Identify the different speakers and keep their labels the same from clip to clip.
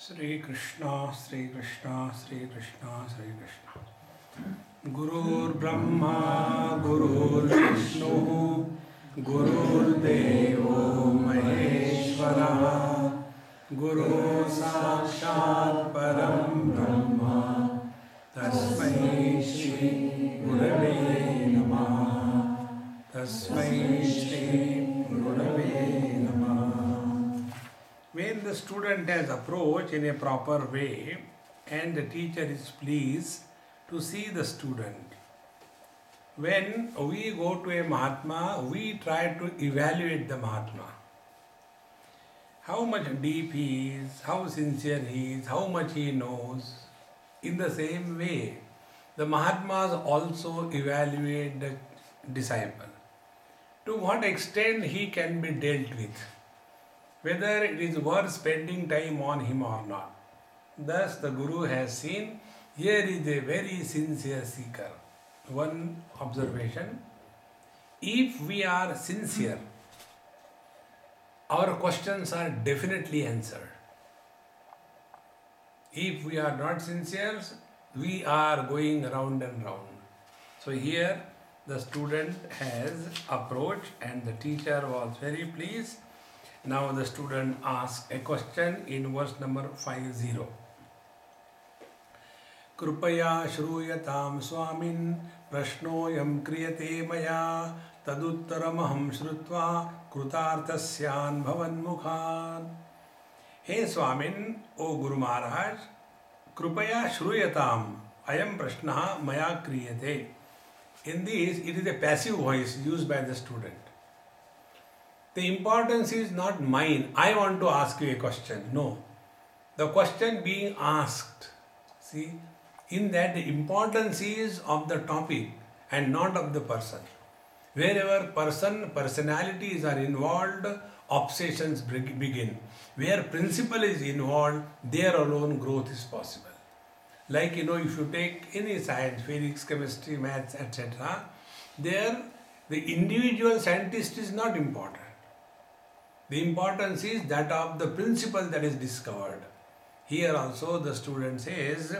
Speaker 1: Sri Krishna, Sri Krishna, Sri Krishna, Sri Krishna. Gurur Brahma, Gurur Vishnu, Gurur Devo Maheshwara, Guru Sakshat Param Brahma, Tasmai Shri Gurave Namah, Tasmai Shri Gurave Namah. When the student has approached in a proper way and the teacher is pleased to see the student, when we go to a Mahatma, we try to evaluate the Mahatma. How much deep he is, how sincere he is, how much he knows. In the same way, the Mahatmas also evaluate the disciple. To what extent he can be dealt with, whether it is worth spending time on him or not. Thus the Guru has seen, here is a very sincere seeker. One observation, if we are sincere, our questions are definitely answered. If we are not sincere, we are going round and round. So here the student has approached and the teacher was very pleased. Now the student asks a question in verse number 50. Krupaya shruyatam swamin prashnoyam kriyate maya taduttaramaham shrutva krutarthasyan bhavan mukhan. Hey Swamin, O Guru Maharaj, Krupaya shruyatam ayam prashnaha maya kriyate. In this, it is a passive voice used by the student. The importance is not mine, I want to ask you a question. No. The question being asked, see, in that the importance is of the topic and not of the person. Wherever personalities are involved, obsessions begin. Where principle is involved, there alone growth is possible. Like, if you take any science, physics, chemistry, maths, etc., there the individual scientist is not important. The importance is that of the principle that is discovered. Here also the student says,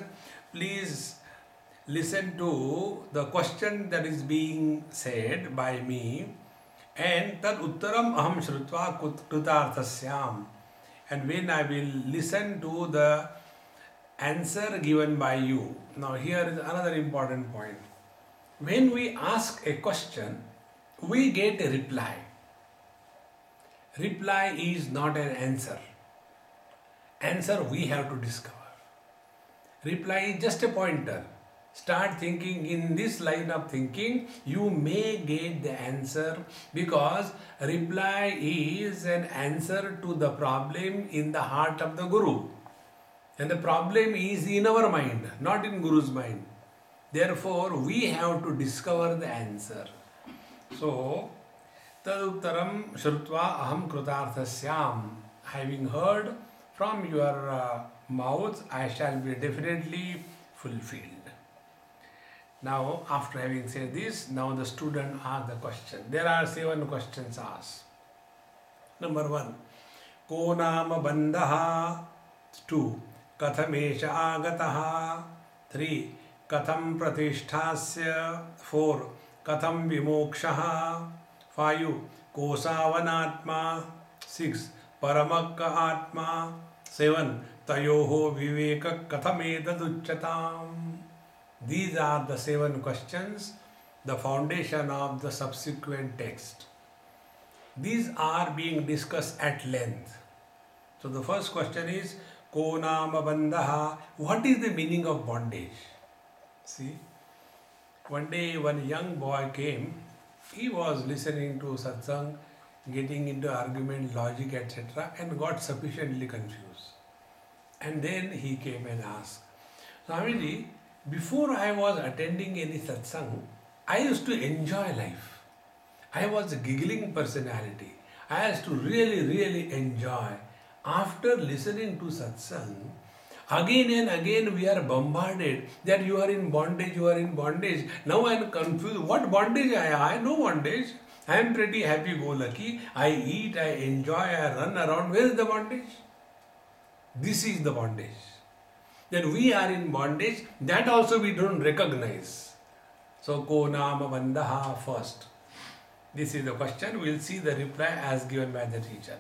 Speaker 1: please listen to the question that is being said by me, and tad uttaram aham shrutva krutarthasyam. And when I will listen to the answer given by you. Now here is another important point. When we ask a question, we get a reply. Reply is not an answer. Answer we have to discover. Reply is just a pointer. Start thinking in this line of thinking, you may get the answer, because reply is an answer to the problem in the heart of the Guru. And the problem is in our mind, not in Guru's mind. Therefore, we have to discover the answer. So, Taduttaram shrutva aham krutarthasyam. Having heard from your mouth, I shall be definitely fulfilled. Now, after having said this, now the student asks the question. There are 7 questions asked. Number 1, Ko nama bandhaha? 2, Kathamesha agataha? 3, Katham pratisthasya? 4, Katham vimokshaha? 5, Kosavanatma? 6, Paramakka Atma? 7, Tayoho Viveka Kathamedaduchatam. These are the 7 questions, the foundation of the subsequent text. These are being discussed at length. So the first question is, Ko nama bandhaha? What is the meaning of bondage? See, one day one young boy came. He was listening to satsang, getting into argument, logic, etc., and got sufficiently confused. And then he came and asked, Swamiji, before I was attending any satsang, I used to enjoy life. I was a giggling personality. I used to really enjoy. After listening to satsang, again and again we are bombarded that you are in bondage, you are in bondage. Now I am confused. What bondage I am? I no bondage. I am pretty happy-go-lucky. I eat, I enjoy, I run around. Where is the bondage? This is the bondage. Then we are in bondage, that also we don't recognize. So, ko nama bandaha first. This is the question. We will see the reply as given by the teacher.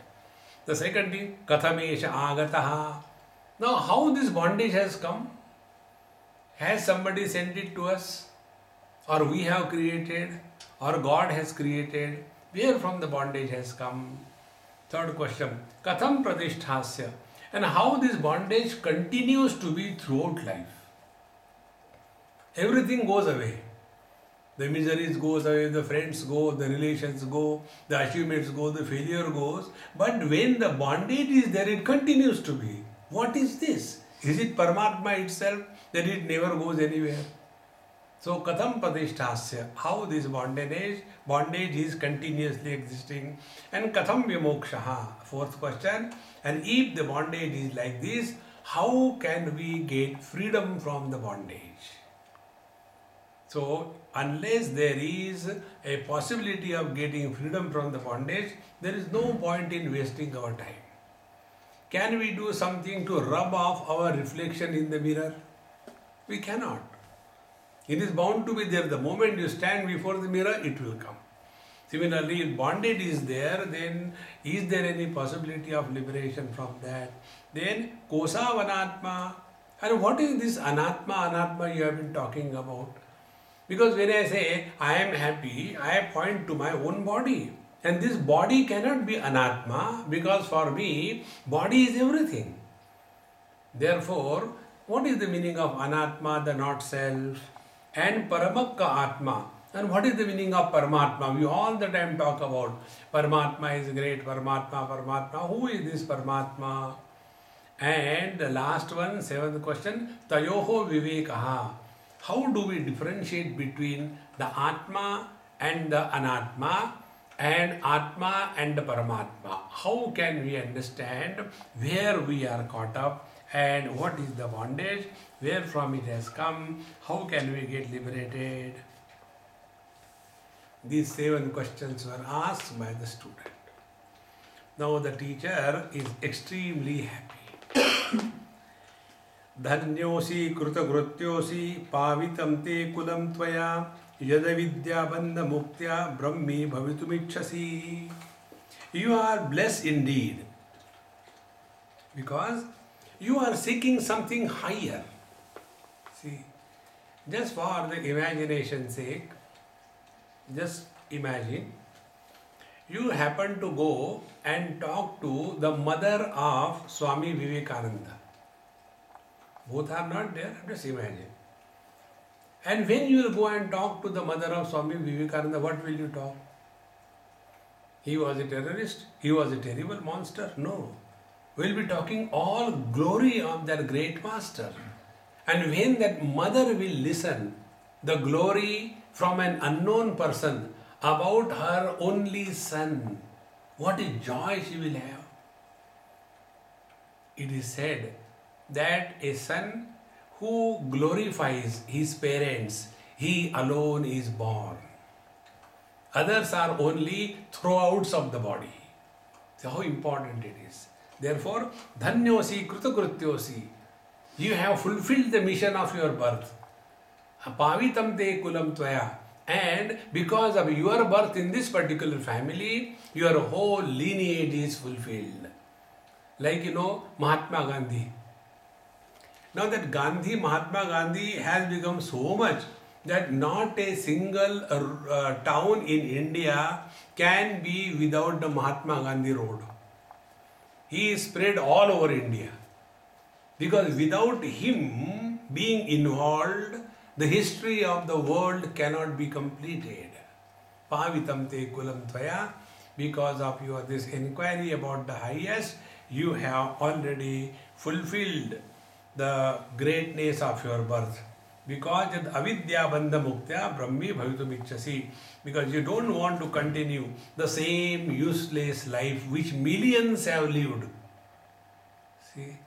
Speaker 1: The second thing, kathamesha agataha. Now, how this bondage has come? Has somebody sent it to us? Or we have created? Or God has created? Where from the bondage has come? Third question, katham pradishthasya. And how this bondage continues to be throughout life. Everything goes away. The miseries goes away, the friends go, the relations go, the achievements go, the failure goes. But when the bondage is there, it continues to be. What is this? Is it Paramatma itself that it never goes anywhere? So, katham pradishthasya, how this bondage is continuously existing. And katham vimokshaha, fourth question. And if the bondage is like this, how can we get freedom from the bondage? So, unless there is a possibility of getting freedom from the bondage, there is no point in wasting our time. Can we do something to rub off our reflection in the mirror? We cannot. It is bound to be there. The moment you stand before the mirror, it will come. Similarly, if bondage is there, then is there any possibility of liberation from that? Then, kosa vanatma. And what is this anatma you have been talking about? Because when I say I am happy, I point to my own body. And this body cannot be anatma because for me, body is everything. Therefore, what is the meaning of anatma, the not self? And paramakka atma. And what is the meaning of Paramatma? We all the time talk about Paramatma is great, Paramatma. Who is this Paramatma? And the last one, seventh question, Tayoho Vivekaha. How do we differentiate between the Atma and the Anatma and Atma and the Paramatma? How can we understand where we are caught up and what is the bondage, where from it has come, how can we get liberated? These 7 questions were asked by the student. Now the teacher is extremely happy. Dhanyosi krutagruttyosi pavitam te kulam tvaya yada vidya bandha muktya brahmi bhavitumicchasi. You are blessed indeed because you are seeking something higher. See, just for the imagination's sake, just imagine you happen to go and talk to the mother of Swami Vivekananda. Both are not there, just imagine. And when you will go and talk to the mother of Swami Vivekananda, what will you talk? He was a terrorist? He was a terrible monster? No. We will be talking all glory of that great master. And when that mother will listen, the glory from an unknown person about her only son, what a joy she will have. It is said that a son who glorifies his parents, he alone is born. Others are only throwouts of the body. See how important it is. Therefore, dhanyosi krutagruttyosi. You have fulfilled the mission of your birth. Pavitam te kulam tvaya. And because of your birth in this particular family, your whole lineage is fulfilled. Like Mahatma Gandhi. Now that Mahatma Gandhi has become so much that not a single town in India can be without the Mahatma Gandhi road. He is spread all over India. Because without him being involved, the history of the world cannot be completed. Pavitam te kulam tvaya. Because of your this inquiry about the highest, you have already fulfilled the greatness of your birth. Because avidya bandha muktya brahmi bhavitumicchasi. Because you don't want to continue the same useless life which millions have lived. See,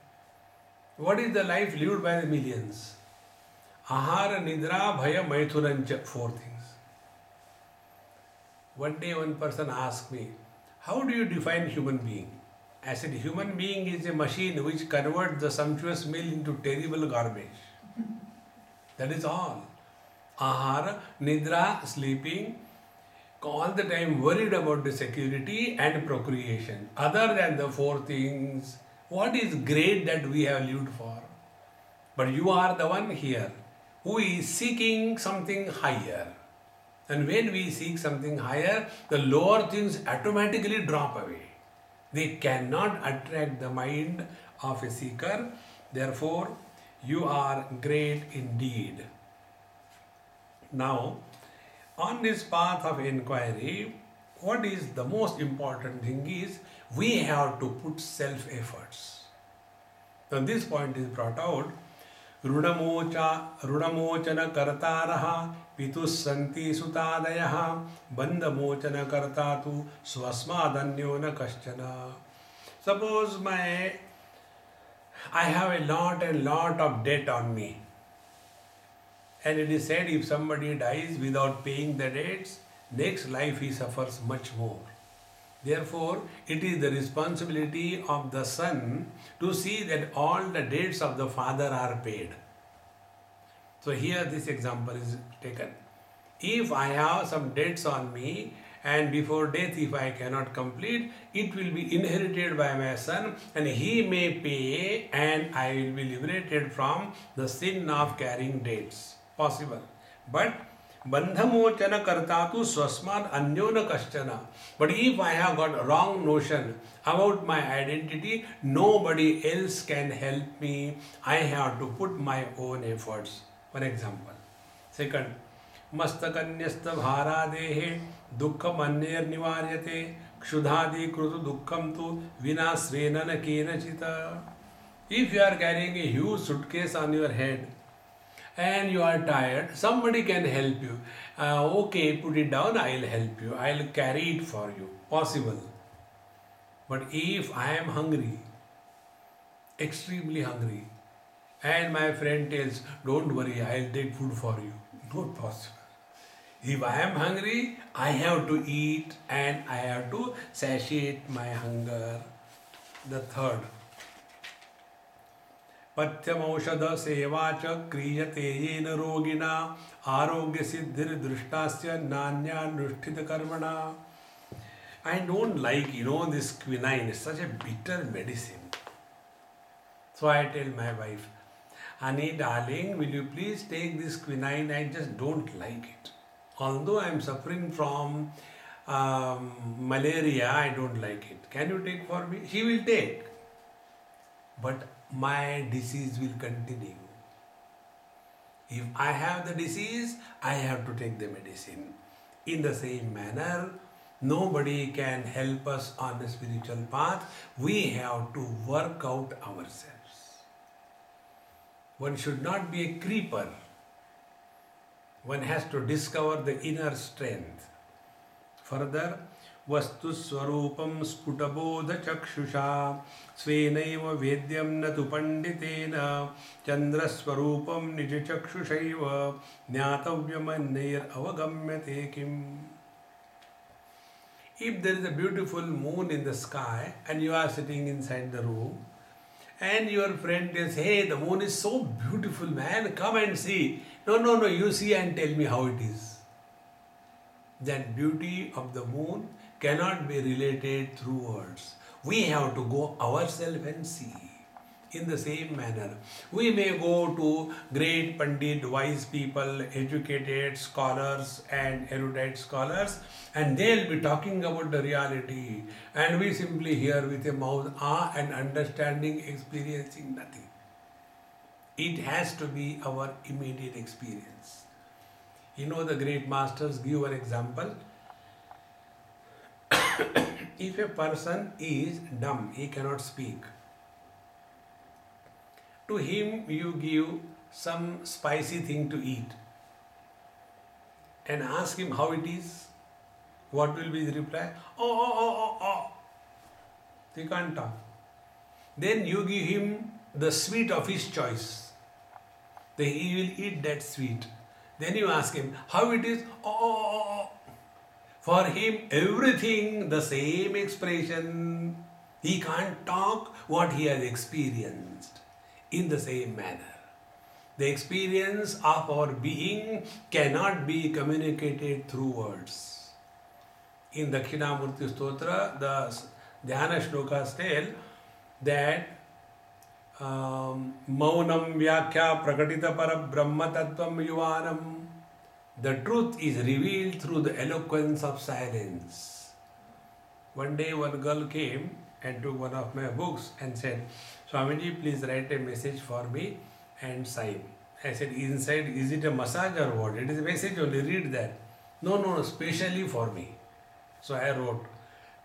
Speaker 1: what is the life lived by the millions? Ahara, nidra, bhaya, maithunancha, 4 things. One day one person asked me, how do you define human being? I said, human being is a machine which converts the sumptuous meal into terrible garbage. That is all. Ahara, Nidra, sleeping, all the time worried about the security and procreation. Other than the four things, what is great that we have lived for? But you are the one here who is seeking something higher. And when we seek something higher, the lower things automatically drop away. They cannot attract the mind of a seeker. Therefore, you are great indeed. Now, on this path of inquiry, what is the most important thing is we have to put self-efforts. Now, this point is brought out. Runmochan कर्तारः पितुस्सन्ति सुतादयः बन्धमोचन कर्ता तु स्वस्मादन्यो न कश्चन. Suppose I have a lot of debt on me, and it is said if somebody dies without paying the debts, next life he suffers much more. Therefore, it is the responsibility of the son to see that all the debts of the father are paid. So here this example is taken. If I have some debts on me and before death if I cannot complete, it will be inherited by my son and he may pay and I will be liberated from the sin of carrying debts. Possible. But Bandhamochana kartatu swasman anyona kaschana. But if I have got wrong notion about my identity, nobody else can help me. I have to put my own efforts. For example. Second, mastakanyasta bharadehe dukkham anyer nivaryate kshudhadi krutu dukkham tu vinasrena na kenachita. If you are carrying a huge suitcase on your head, and you are tired, somebody can help you. Okay, put it down, I will help you. I will carry it for you. Possible. But if I am hungry, extremely hungry, and my friend tells, don't worry, I will take food for you. Not possible. If I am hungry, I have to eat and I have to satiate my hunger. The third. पथ्यमौषध सेवा च क्रियते येन रोगिणा आरोग्य सिद्धिर दृष्टास्य नान्यानुष्ठित कर्मणा. I don't like, this quinine. It's such a bitter medicine. So I tell my wife, honey, darling, will you please take this quinine? I just don't like it. Although I am suffering from malaria, I don't like it. Can you take for me? She will take. But my disease will continue. If I have the disease, I have to take the medicine. In the same manner, nobody can help us on the spiritual path. We have to work out ourselves. One should not be a creeper. One has to discover the inner strength. Further, Vastu Swarupam Sputabodha Chakshusha Svenaiva Vedyam Natu Panditena Chandra Swarupam Nija Chakshushaiva Nyatavyamannayar Avagamyate Kim. If there is a beautiful moon in the sky and you are sitting inside the room and your friend tells, hey, the moon is so beautiful, man, come and see. No, you see and tell me how it is. That beauty of the moon cannot be related through words. We have to go ourselves and see. In the same manner, we may go to great Pandit, wise people, educated scholars and erudite scholars, and they'll be talking about the reality, and we simply hear with a mouth and understanding, experiencing nothing. It has to be our immediate experience. The great masters give an example. If a person is dumb, he cannot speak. To him you give some spicy thing to eat and ask him how it is. What will be the reply? Oh. He can't talk. Then you give him the sweet of his choice. Then he will eat that sweet. Then you ask him how it is. Oh. For him, everything the same expression. He can't talk what he has experienced in the same manner. The experience of our being cannot be communicated through words. In Dakshinamurti Stotra, the Dhyana shlokas tell that Maunam Vyakhya Prakatita Para Brahma Tattvam Yuvanam. The truth is revealed through the eloquence of silence. One day one girl came and took one of my books and said, Swamiji, please write a message for me and sign. I said, inside, is it a massage or what? It is a message only, read that. No, specially for me. So I wrote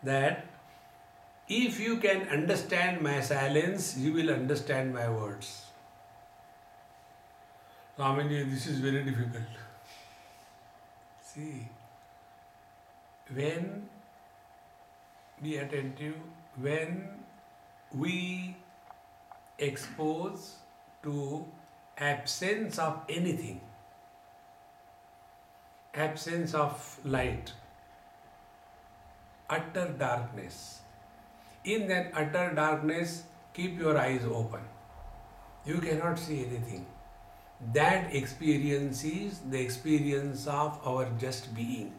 Speaker 1: that if you can understand my silence, you will understand my words. Swamiji, this is very difficult. See, when be attentive, when we expose to absence of anything, absence of light, utter darkness. In that utter darkness, keep your eyes open. You cannot see anything. That experience is the experience of our just being.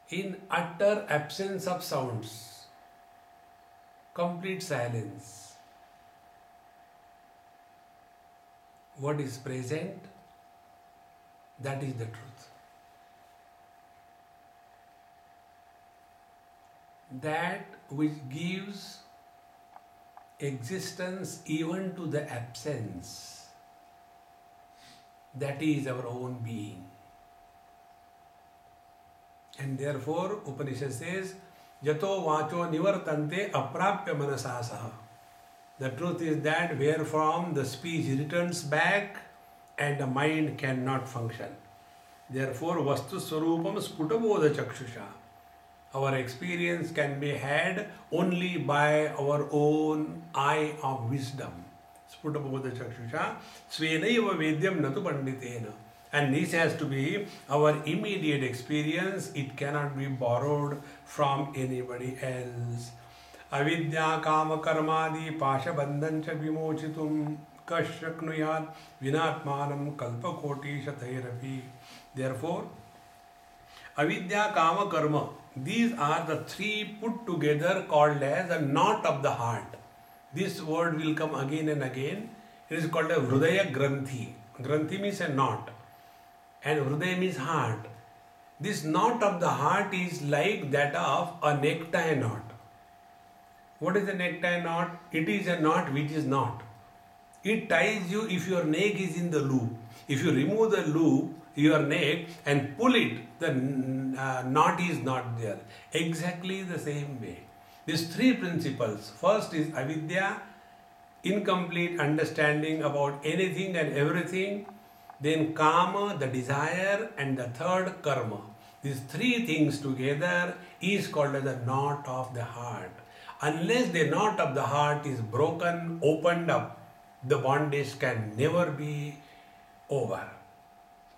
Speaker 1: In utter absence of sounds, complete silence, what is present, that is the truth. That which gives existence even to the absence, that is our own being. And therefore Upanishad says, Yato vacho nivartante aprapya manasasaha. The truth is that wherefrom the speech returns back and the mind cannot function. Therefore vastu swarupam sputaboda chakshusha. Our experience can be had only by our own eye of wisdom. Sputaboda chakshusha svenaiva vedyam natu panditena. And this has to be our immediate experience. It cannot be borrowed from anybody else. Avidya kama karmadi pasha bandhancha vimochitum kashaknuyat vinatmanam kalpakoti shatairapi. Therefore, avidya kama karma, these are the three put together called as a knot of the heart. This word will come again and again. It is called a Hrudaya Granthi. Granthi means a knot. And Hrudaya means heart. This knot of the heart is like that of a necktie knot. What is a necktie knot? It is a knot which is not. It ties you if your neck is in the loop. If you remove the loop, your neck, and pull it, the knot is not there. Exactly the same way. These three principles. First is avidya, incomplete understanding about anything and everything. Then kama, the desire, and the third karma. These three things together is called as the knot of the heart. Unless the knot of the heart is broken, opened up, the bondage can never be over.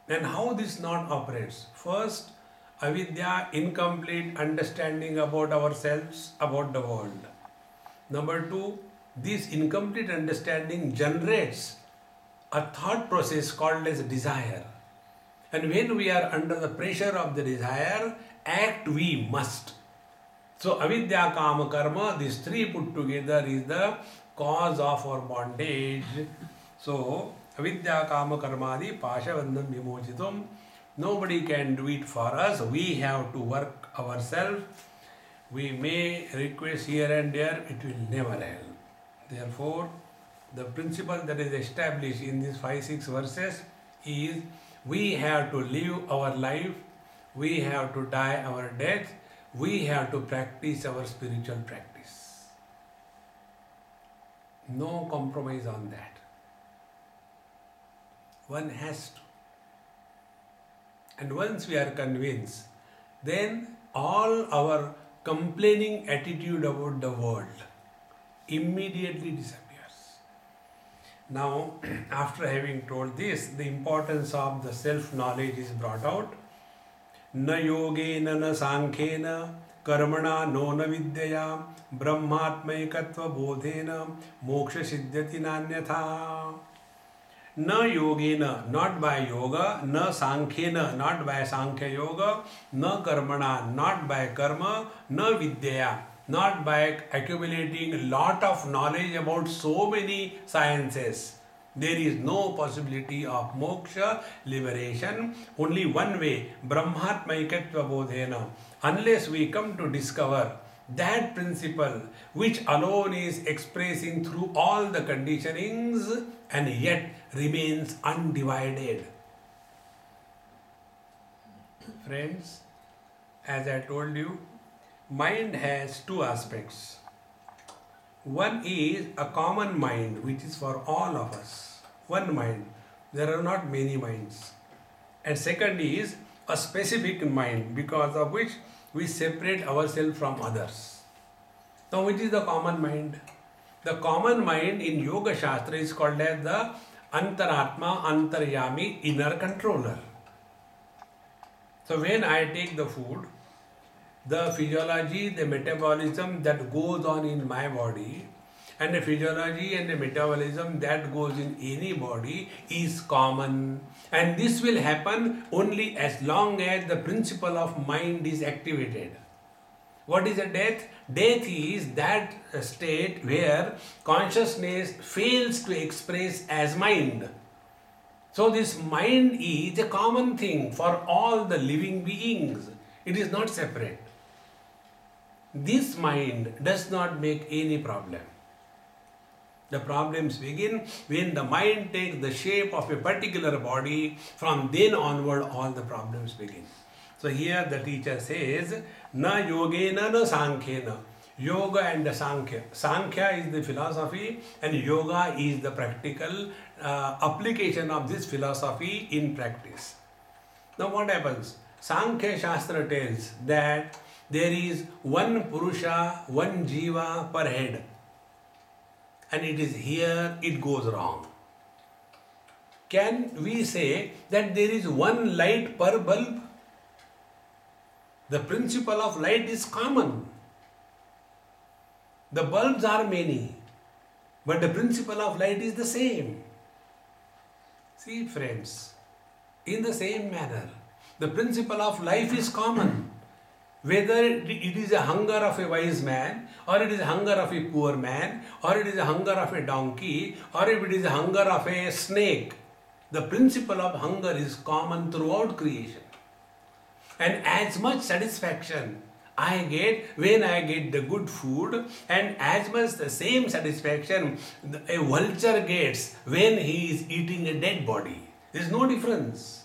Speaker 1: And how this knot operates? First, avidya, incomplete understanding about ourselves, about the world. Number two, this incomplete understanding generates a thought process called as desire. And when we are under the pressure of the desire, act we must. So avidya, kama, karma, these three put together is the cause of our bondage. So avidya, kama, karmadi, pasha bandham vimochitum. Nobody can do it for us. We have to work ourselves. We may request here and there, it will never help. Therefore, the principle that is established in these 5-6 verses is we have to live our life, we have to die our death, we have to practice our spiritual practice. No compromise on that. One has to. And once we are convinced, then all our complaining attitude about the world immediately disappears. Now, after having told this, the importance of the self-knowledge is brought out. न योगेन न सांख्येन कर्मणा no न विद्यया ब्रह्मात्मैकत्व बोधेन मोक्ष सिद्ध्यति नान्यथा. न yogena, not by yoga, न सांख्येन, not by sankhya yoga, न कर्मणा, not by karma, न विद्यया, not by accumulating a lot of knowledge about so many sciences. There is no possibility of moksha, liberation. Only one way, brahmatmaikatva bodhena. Unless we come to discover that principle which alone is expressing through all the conditionings and yet remains undivided. Friends, as I told you, mind has two aspects. One is a common mind which is for all of us. One mind. There are not many minds. And second is a specific mind because of which we separate ourselves from others. Now which is the common mind? The common mind in Yoga Shastra is called as the Antaratma, Antaryami, inner controller. So when I take the food, the physiology, the metabolism that goes on in my body and the physiology and the metabolism that goes in any body is common. And this will happen only as long as the principle of mind is activated. What is a death? Death is that state where consciousness fails to express as mind. So this mind is a common thing for all the living beings. It is not separate. This mind does not make any problem. The problems begin when the mind takes the shape of a particular body. From then onward, all the problems begin. So here the teacher says, na yogena na sankhena. Yoga and the Sankhya. Sankhya is the philosophy and yoga is the practical application of this philosophy in practice. Now what happens? Sankhya Shastra tells that there is one Purusha, one Jiva per head. And it is here it goes wrong. Can we say that there is one light per bulb? The principle of light is common. The bulbs are many, but the principle of light is the same. See friends, in the same manner, the principle of life is common. Whether it is a hunger of a wise man, or it is a hunger of a poor man, or it is a hunger of a donkey, or if it is a hunger of a snake, the principle of hunger is common throughout creation. And as much satisfaction I get when I get the good food, and as much the same satisfaction a vulture gets when he is eating a dead body. There is no difference.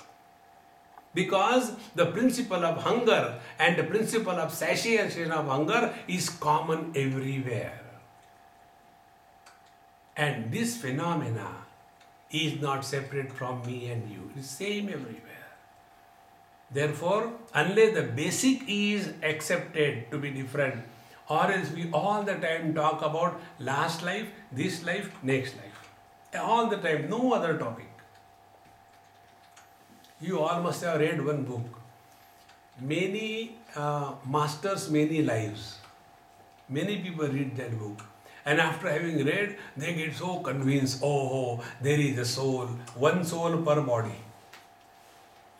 Speaker 1: Because the principle of hunger and the principle of satiation of hunger is common everywhere. And this phenomena is not separate from me and you. It is same everywhere. Therefore, unless the basic is accepted to be different, or else we all the time talk about last life, this life, next life. All the time, no other topic. You all must have read one book. Many masters, many lives. Many people read that book. And after having read, they get so convinced, oh, there is a soul, one soul per body.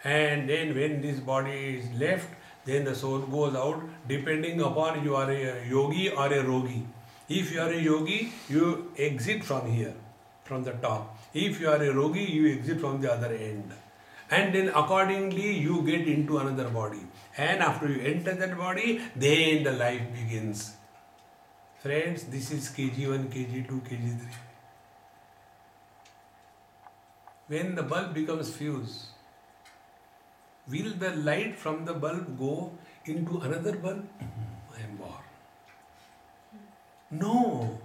Speaker 1: And then when this body is left, then the soul goes out depending upon you are a yogi or a rogi. If you are a yogi, you exit from here, from the top. If you are a rogi, you exit from the other end. And then accordingly you get into another body. And after you enter that body, then the life begins. Friends, this is KG1, KG2, KG3. When the bulb becomes fused, will the light from the bulb go into another bulb? I am born. No.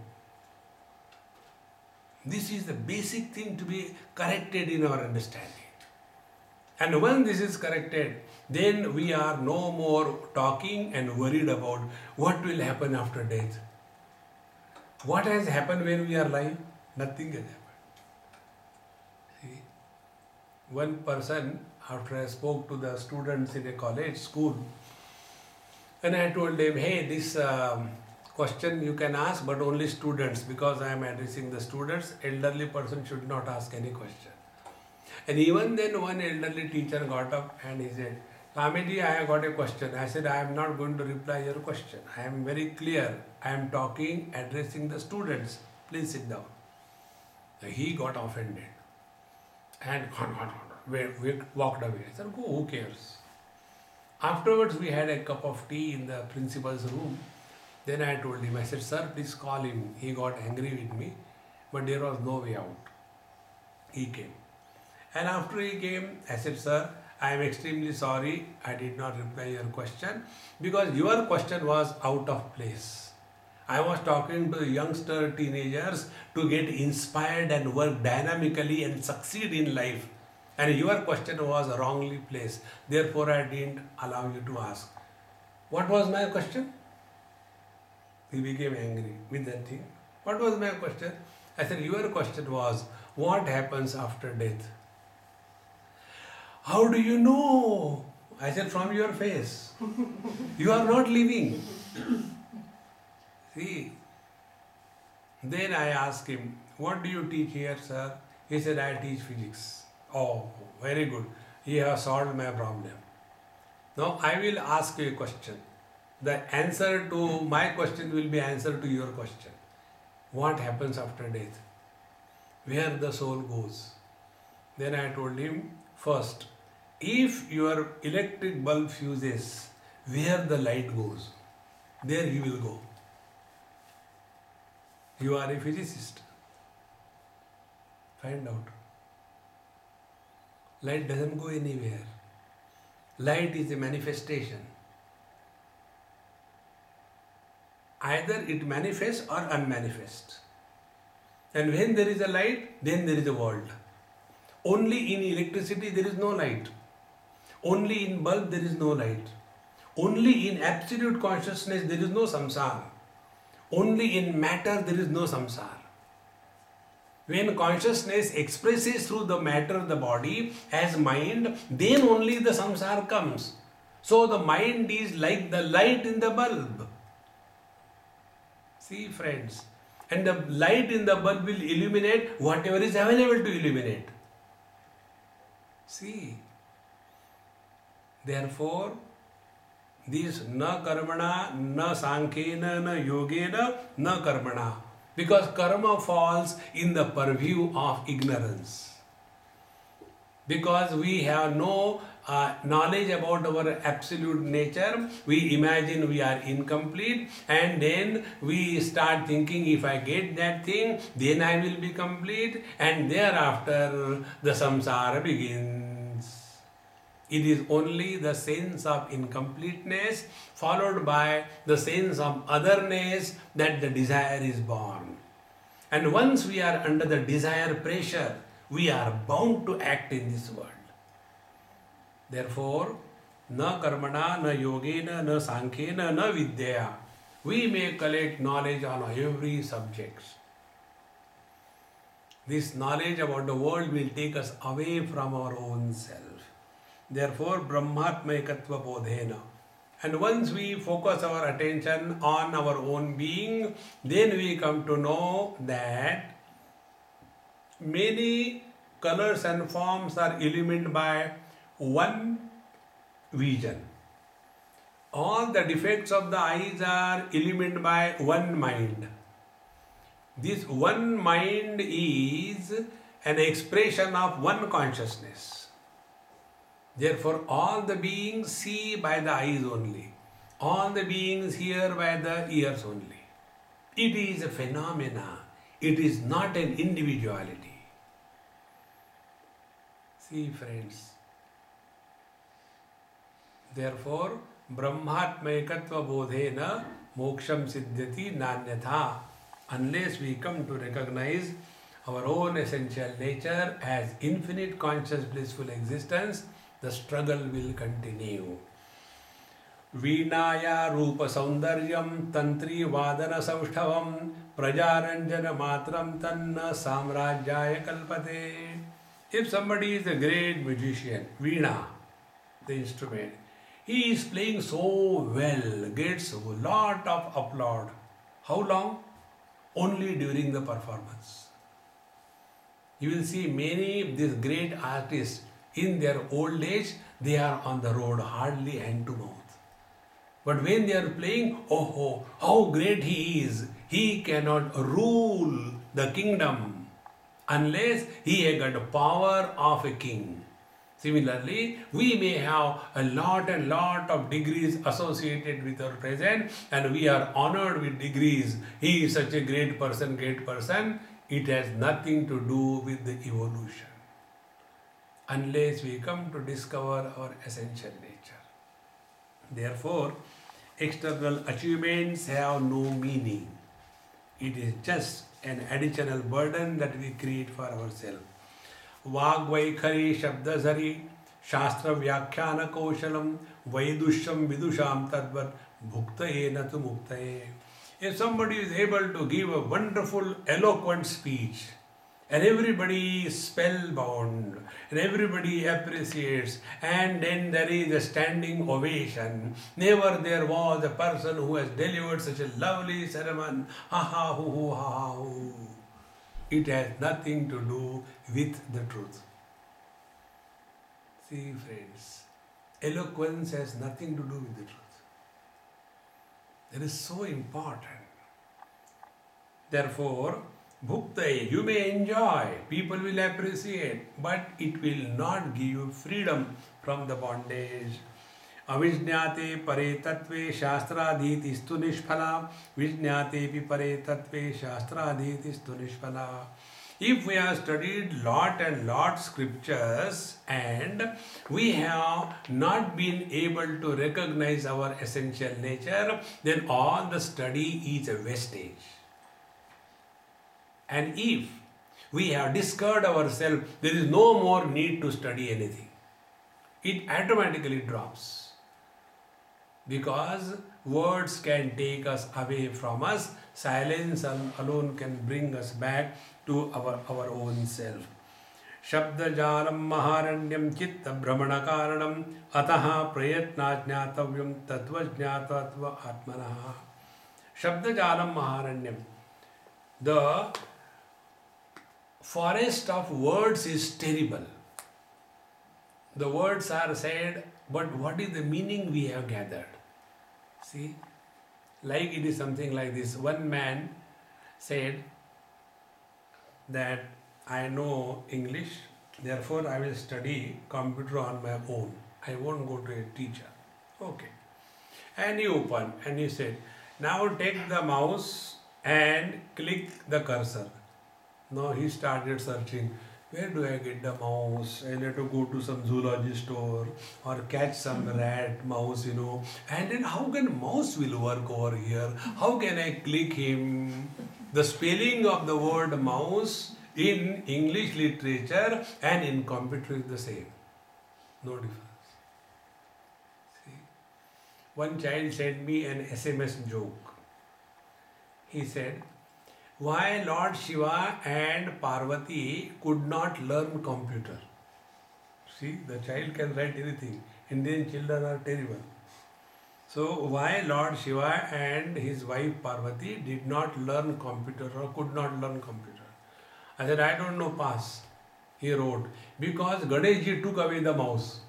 Speaker 1: This is the basic thing to be corrected in our understanding. And when this is corrected, then we are no more talking and worried about what will happen after death. What has happened when we are alive? Nothing has happened. See? One person after I spoke to the students in a college, school, and I told them, hey, this question you can ask, but only students, because I am addressing the students. Elderly person should not ask any question. And even then, one elderly teacher got up and he said, Swamiji, I have got a question. I said, I am not going to reply your question. I am very clear. I am talking, addressing the students. Please sit down. He got offended and we walked away. I said, go, who cares? Afterwards, we had a cup of tea in the principal's room. Then I told him, I said, sir, please call him. He got angry with me, but there was no way out. He came. And after he came, I said, sir, I am extremely sorry I did not reply your question because your question was out of place. I was talking to youngster teenagers to get inspired and work dynamically and succeed in life. And your question was wrongly placed. Therefore, I didn't allow you to ask. What was my question? He became angry with that thing. What was my question? I said, your question was, what happens after death? How do you know? I said, from your face. You are not living. See. Then I asked him, what do you teach here, sir? He said, I teach physics. Oh, very good. You have solved my problem. Now I will ask you a question. The answer to my question will be answer to your question. What happens after death? Where the soul goes? Then I told him, first, if your electric bulb fuses, where the light goes, there you will go. You are a physicist. Find out. Light doesn't go anywhere. Light is a manifestation. Either it manifests or unmanifests. And when there is a light, then there is a world. Only in electricity there is no light. Only in bulb there is no light. Only in absolute consciousness there is no samsara. Only in matter there is no samsara. When consciousness expresses through the matter of the body as mind, then only the samsara comes. So the mind is like the light in the bulb. See, friends, and the light in the bulb will illuminate whatever is available to illuminate. See, therefore, this na karmana, na sankhena, na yogena, na karmana. Because karma falls in the purview of ignorance. Because we have no knowledge about our absolute nature, we imagine we are incomplete, and then we start thinking, if I get that thing, then I will be complete, and thereafter the samsara begins. It is only the sense of incompleteness followed by the sense of otherness that the desire is born. And once we are under the desire pressure, we are bound to act in this world. Therefore, na karmana, na yogena, na sankhena, na vidyaya. We may collect knowledge on every subject. This knowledge about the world will take us away from our own self. Therefore, brahmatmaikatva bodhena. And once we focus our attention on our own being, then we come to know that many colors and forms are illumined by one vision. All the defects of the eyes are illumined by one mind. This one mind is an expression of one consciousness. Therefore, all the beings see by the eyes only. All the beings hear by the ears only. It is a phenomena. It is not an individuality. See, friends. Therefore, brahmatmaikatva bodhena moksham siddhyati nanyatha. Unless we come to recognize our own essential nature as infinite conscious blissful existence, the struggle will continue. Veenaya rupa saundaryam tantri vadana saushthavam prajaranjana matram tanna samrajyaya kalpate. If somebody is a great musician, Veena, the instrument, he is playing so well, gets a lot of applaud. How long? Only during the performance. You will see many of these great artists in their old age, they are on the road, hardly hand to mouth. But when they are playing, oh, how great he is. He cannot rule the kingdom unless he has got the power of a king. Similarly, we may have a lot and lot of degrees associated with our present, and we are honored with degrees. He is such a great person, great person. It has nothing to do with the evolution unless we come to discover our essential nature. Therefore, external achievements have no meaning. It is just an additional burden that we create for ourselves. Vagvaikhari Shabdazari Shastra Vyakhana Kaushalam Vaidusham Vidusham Tadvat Bhuktaye Natu Muktaye. If somebody is able to give a wonderful, eloquent speech, and everybody is spellbound, and everybody appreciates, and then there is a standing ovation. Never there was a person who has delivered such a lovely sermon. Ha ha hoo ha ha hoo. It has nothing to do with the truth. See, friends, eloquence has nothing to do with the truth. That is so important. Therefore, bhuktai, you may enjoy, people will appreciate, but it will not give you freedom from the bondage. Avijñāte pare tattve shastradhitistu nishphala. Vijñātepi pare tattve shastradhitistu nishphala. If we have studied lot and lot scriptures and we have not been able to recognize our essential nature, then all the study is a wastage. And if we have discovered ourselves, there is no more need to study anything. It automatically drops. Because words can take us away from us, silence alone can bring us back to our own self. Shabda jalam maharanyam chitta brahmana karanam ataha prayatna jnatavyam tatva jnatatva atmanaha. Shabda jalam maharanyam. The forest of words is terrible. The words are said, but what is the meaning we have gathered? See, like it is something like this. One man said that I know English, therefore I will study computer on my own. I won't go to a teacher. Okay. And he opened and he said, now take the mouse and click the cursor. Now he started searching. Where do I get the mouse? I'll have to go to some zoology store or catch some rat mouse, And then how can mouse will work over here? How can I click him? The spelling of the word mouse in English literature and in computer is the same. No difference. See? One child sent me an SMS joke. He said, why Lord Shiva and Parvati could not learn computer? See, the child can write anything. Indian children are terrible. So, why Lord Shiva and his wife Parvati did not learn computer or could not learn computer? I said, I don't know, pass. He wrote, because Ganeshji took away the mouse.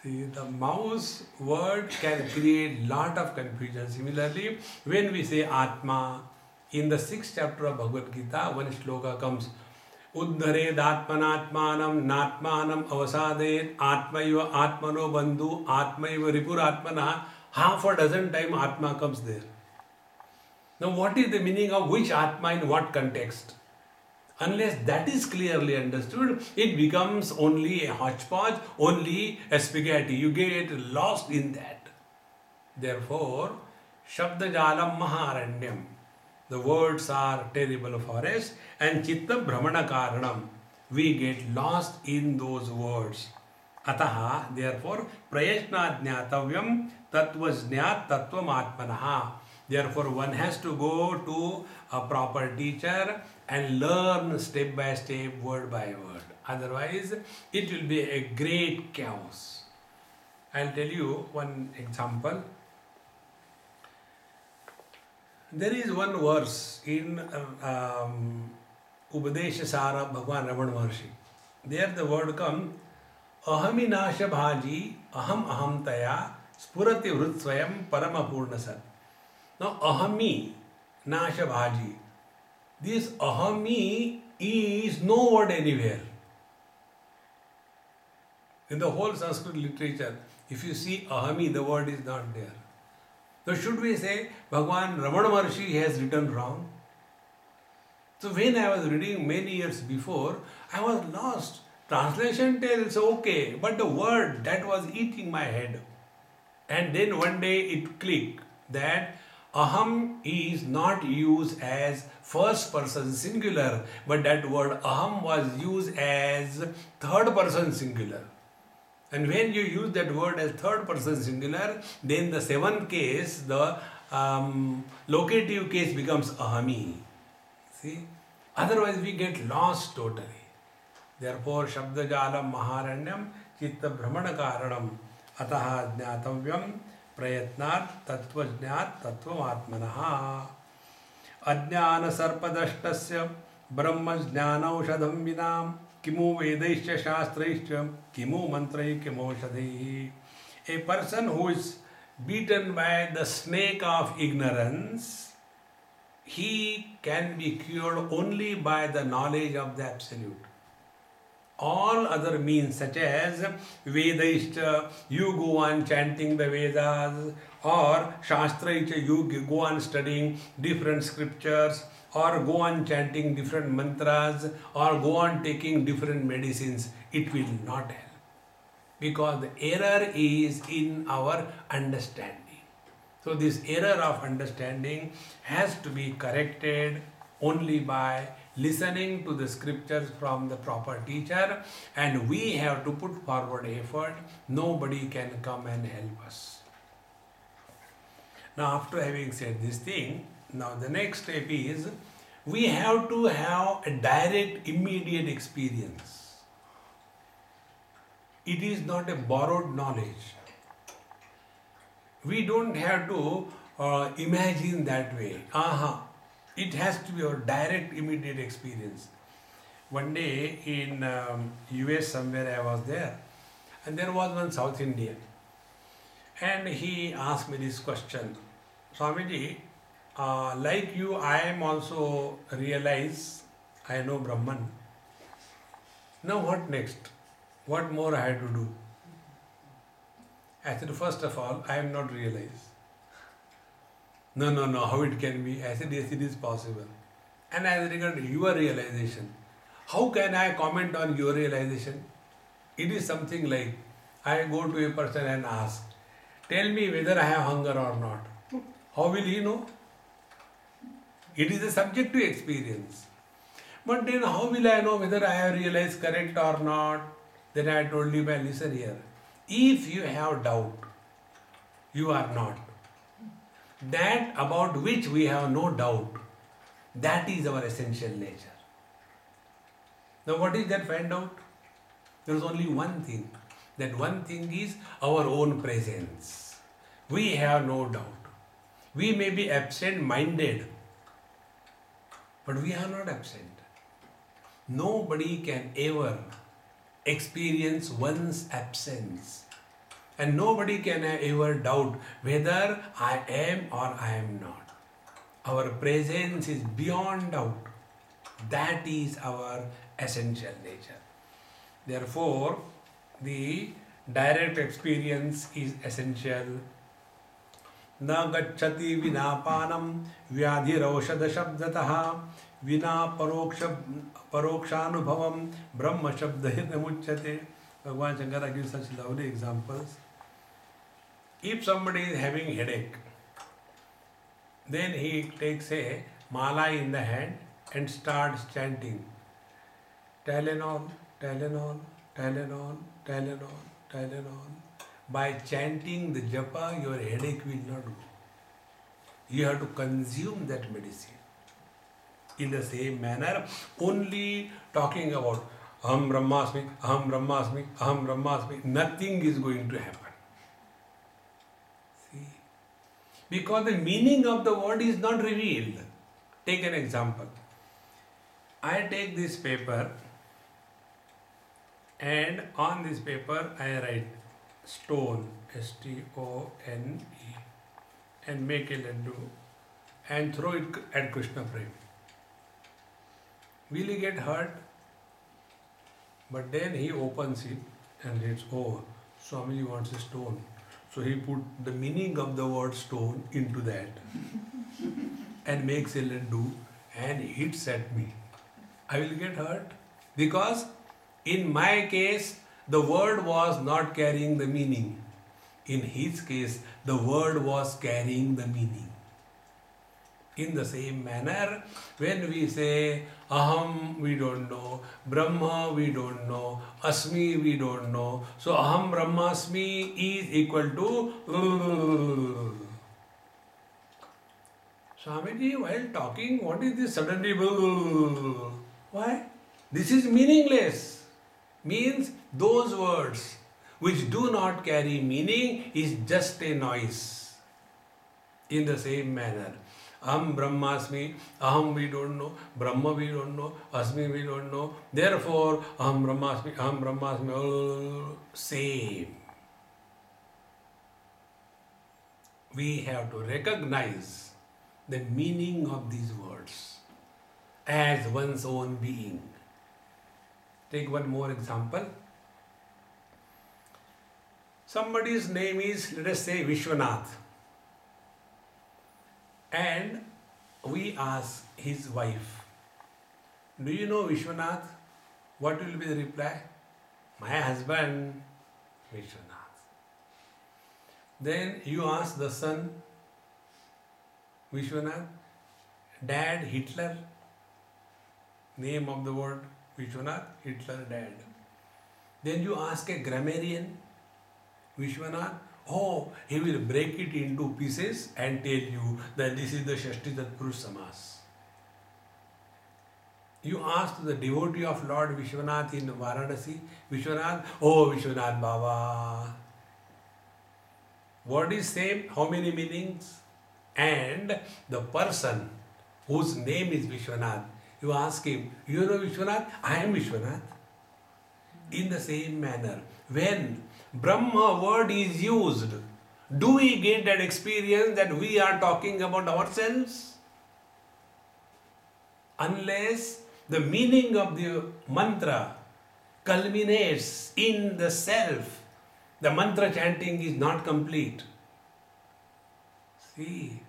Speaker 1: See, the mouse word can create lot of confusion. Similarly, when we say Atma, in the 6th chapter of Bhagavad Gita, one shloka comes, Uddhared Atmanatmanam Natmanam Avasadayet Atmaiva Atmano Bandhu Atmaiva Ripur Atmana. Half a dozen times Atma comes there. Now, what is the meaning of which Atma in what context? Unless that is clearly understood, it becomes only a hodgepodge, only a spaghetti. You get lost in that. Therefore, Shabda Jalam Maharanyam. The words are terrible forest, and Chitta Brahmana Karanam. We get lost in those words. Ataha, therefore, Prayashna Jnatavyam Tatvajnat Tattvam Atmanaha. Therefore, one has to go to a proper teacher and learn step by step, word by word. Otherwise, it will be a great chaos. I'll tell you one example. There is one verse in Upadesha Sara Bhagwan Ramana Maharshi. There the word comes, Ahami Nasha Bhaji, Aham Taya, Spurati Vrut Swayam Parama Purna Sat. Now, Ahami Nasha Bhaji. This Ahami is no word anywhere. In the whole Sanskrit literature, if you see Ahami, the word is not there. So should we say Bhagwan Ramana Maharshi has written wrong? So when I was reading many years before, I was lost. Translation tells okay, but the word that was eating my head. And then one day it clicked that Aham is not used as first person singular, but that word Aham was used as third person singular. And when you use that word as third person singular, then the seventh case, the locative case becomes ahami. See? Otherwise we get lost totally. Therefore, Shabda Jalam Maharanyam Chitta Brahmana Karanam Ataha Jnatavyam Prayatnat Tattva Jnat Tattva Atmanaha Ajnana Sarpadashtasya Brahma Jnanaushadham Vinam Kimu Vedaischa Shastraischa Kimu Mantrai Kimoshadhi. A person who is beaten by the snake of ignorance, he can be cured only by the knowledge of the Absolute. All other means such as Vedaischa, you go on chanting the Vedas, or Shastraicha, you go on studying different scriptures, or go on chanting different mantras, or go on taking different medicines, it will not help. Because the error is in our understanding. So this error of understanding has to be corrected only by listening to the scriptures from the proper teacher, and we have to put forward effort. Nobody can come and help us. Now, after having said this thing, now the next step is we have to have a direct, immediate experience. It is not a borrowed knowledge. We don't have to imagine that way. It has to be a direct, immediate experience. One day in US somewhere I was there, and there was one South Indian, and he asked me this question, Swamiji, like you, I am also realize I know Brahman. Now what next? What more I have to do? I said, first of all, I am not realized. No, how it can be? I said, yes, it is possible. And as regard your realization, how can I comment on your realization? It is something like, I go to a person and ask, tell me whether I have hunger or not. How will he know? It is a subjective experience. But then how will I know whether I have realized correct or not? Then I told you, well, listen here. If you have doubt, you are not. That about which we have no doubt, that is our essential nature. Now what is that find out? There is only one thing. That one thing is our own presence. We have no doubt. We may be absent-minded, but we are not absent. Nobody can ever experience one's absence. And nobody can ever doubt whether I am or I am not. Our presence is beyond doubt. That is our essential nature. Therefore, the direct experience is essential. Na gacchati vinapanam vyadhiraushada shabdataha vina parokshanubhavam brahma shabdahita muchyate. Bhagwan Shankara gives such lovely examples. If somebody is having headache, then he takes a mala in the hand and starts chanting Tylenol, Tylenol, Tylenol, Tylenol, Tylenol. By chanting the japa, your headache will not go. You have to consume that medicine. In the same manner, only talking about Aham Brahmasmi, Aham Brahmasmi, Aham Brahmasmi, nothing is going to happen. See? Because the meaning of the word is not revealed. Take an example. I take this paper and on this paper I write stone, S-T-O-N-E, and make a laddu and throw it at Krishna Prem. Will he get hurt? But then he opens it and reads, oh, Swamiji wants a stone. So he put the meaning of the word stone into that and makes a laddu and hits at me. I will get hurt because in my case the word was not carrying the meaning. In his case the word was carrying the meaning. In the same manner, when we say Aham, we don't know, Brahma, we don't know, Asmi, we don't know. So Aham Brahmasmi is equal to Swamiji, while talking, what is this suddenly? Why? This is meaningless. Means those words which do not carry meaning is just a noise. In the same manner, Aham Brahmasmi, Aham we don't know, Brahma we don't know, Asmi we don't know. Therefore, Aham Brahmasmi, all same. We have to recognize the meaning of these words as one's own being. Take one more example. Somebody's name is, let us say, Vishwanath. And we ask his wife, do you know Vishwanath? What will be the reply? My husband, Vishwanath. Then you ask the son, Vishwanath, dad, Hitler. Name of the word, Vishwanath, Hitler, dad. Then you ask a grammarian, Vishwanath, oh, he will break it into pieces and tell you that this is the Shashti Tatpurush Samas. You ask the devotee of Lord Vishwanath in Varanasi, Vishwanath, oh Vishwanath Baba. Word is same, how many meanings? And the person whose name is Vishwanath, you ask him, you know Vishwanath? I am Vishwanath. In the same manner, when Brahma word is used, do we get that experience that we are talking about ourselves? Unless the meaning of the mantra culminates in the self, the mantra chanting is not complete. See,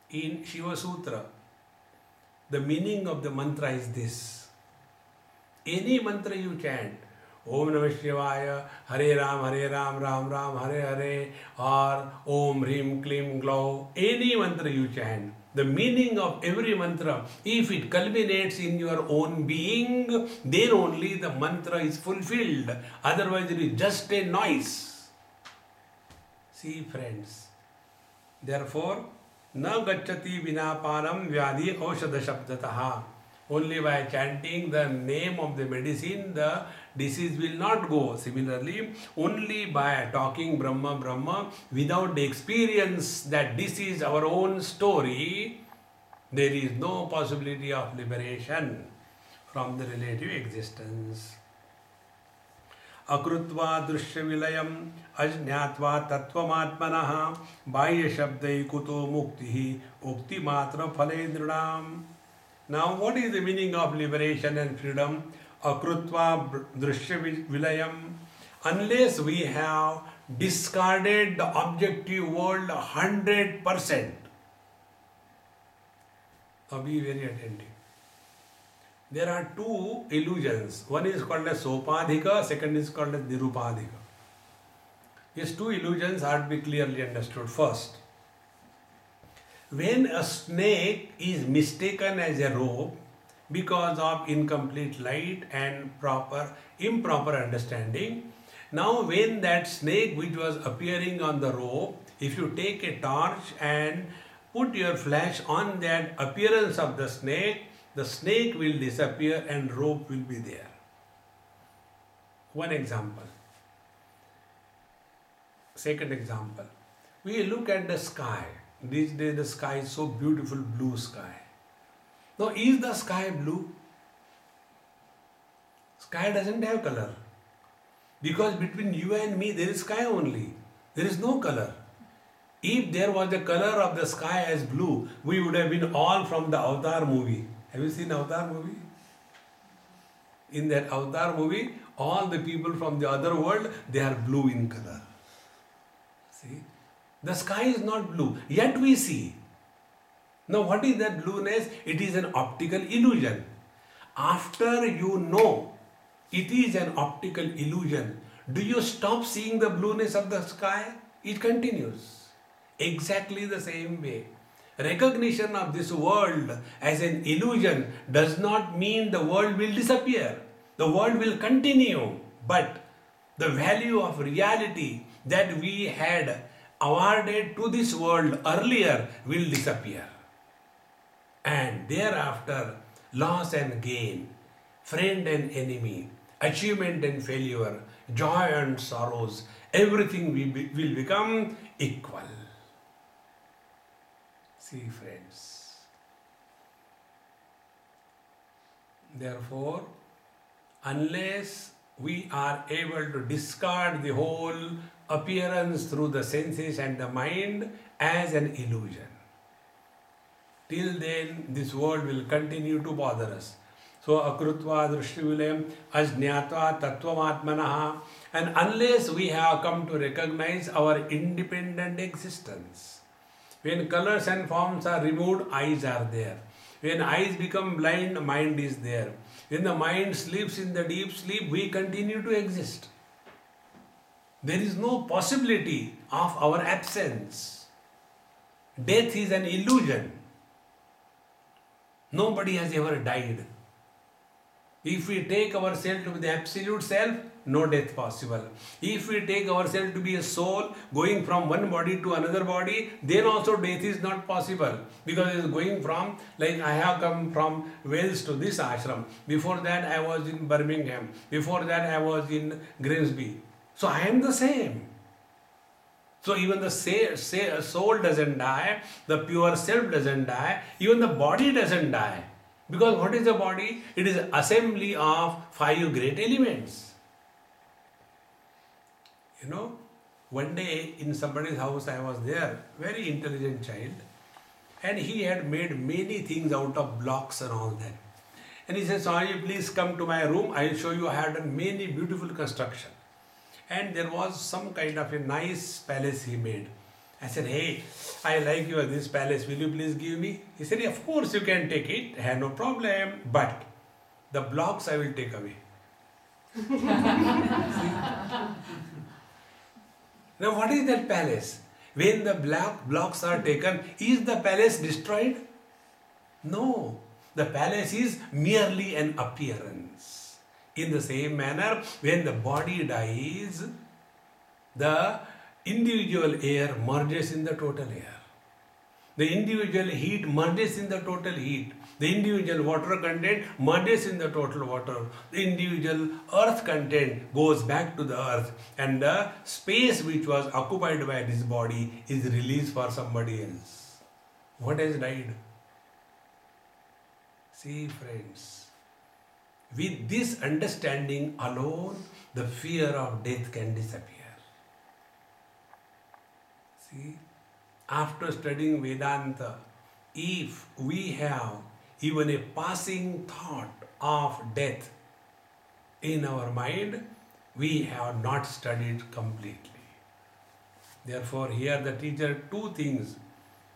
Speaker 1: in Shiva Sutra, the meaning of the mantra is this. Any mantra you chant, Om Namah Shivaya, Hare Ram, Ram Ram, Hare Hare, or Om Hrim Klim Glow, any mantra you chant, the meaning of every mantra, if it culminates in your own being, then only the mantra is fulfilled. Otherwise it is just a noise. See friends, therefore, na gacchati vinapanam vyadhi aushadha shabdataha. Only by chanting the name of the medicine, the disease will not go. Similarly, only by talking Brahma, Brahma, without the experience that this is our own story, there is no possibility of liberation from the relative existence. Akrutva drushya vilayam ajñatva tattvamatmanah bahya shabdai kuto muktihi ukti matra phale dridam. Now, what is the meaning of liberation and freedom? Akrutva drushya vilayam. Unless we have discarded the objective world 100%. Now, be very attentive. There are two illusions. One is called as Sopadhika, second is called as Nirupadhika. These two illusions are to be clearly understood. First, when a snake is mistaken as a rope because of incomplete light and improper understanding, Now when that snake which was appearing on the rope, if you take a torch and put your flash on that appearance of the snake will disappear and rope will be there. One example. Second example. We look at the sky. These days the sky is so beautiful, blue sky. Now is the sky blue? Sky doesn't have color. Because between you and me there is sky only. There is no color. If there was a color of the sky as blue, we would have been all from the Avatar movie. Have you seen Avatar movie? In that Avatar movie, all the people from the other world, they are blue in color. See? The sky is not blue, yet we see. Now what is that blueness? It is an optical illusion. After you know it is an optical illusion, do you stop seeing the blueness of the sky? It continues. Exactly the same way. Recognition of this world as an illusion does not mean the world will disappear. The world will continue, but the value of reality that we had awarded to this world earlier will disappear. And thereafter, loss and gain, friend and enemy, achievement and failure, joy and sorrows, everything will become equal. See, friends. Therefore, unless we are able to discard the whole appearance through the senses and the mind as an illusion, till then this world will continue to bother us. So, akrutva drishtivilayam ajñatva tattvamatmanaha. And unless we have come to recognize our independent existence, when colors and forms are removed, eyes are there. When eyes become blind, mind is there. When the mind sleeps in the deep sleep, we continue to exist. There is no possibility of our absence. Death is an illusion. Nobody has ever died. If we take ourselves to be the absolute self, no death possible. If we take ourselves to be a soul going from one body to another body, then also death is not possible. Because it is going from, like I have come from Wales to this ashram. Before that I was in Birmingham. Before that I was in Grimsby. So I am the same. So even the soul doesn't die, the pure self doesn't die, even the body doesn't die. Because what is the body? It is an assembly of 5 great elements. You know, one day in somebody's house I was there, very intelligent child, and he had made many things out of blocks and all that. And he said, Swami, please come to my room, I will show you I have done many beautiful construction. And there was some kind of a nice palace he made. I said, hey, I like this palace, will you please give me? He said, of course you can take it, I have no problem, but the blocks I will take away. Now what is that palace? When the black blocks are taken, is the palace destroyed? No, the palace is merely an appearance. In the same manner, when the body dies, the individual air merges in the total air. The individual heat merges in the total heat. The individual water content merges in the total water. The individual earth content goes back to the earth, and the space which was occupied by this body is released for somebody else. What has died? See, friends, with this understanding alone, the fear of death can disappear. See, after studying Vedanta, if we have even a passing thought of death in our mind, we have not studied completely. Therefore, here the teacher, 2 things.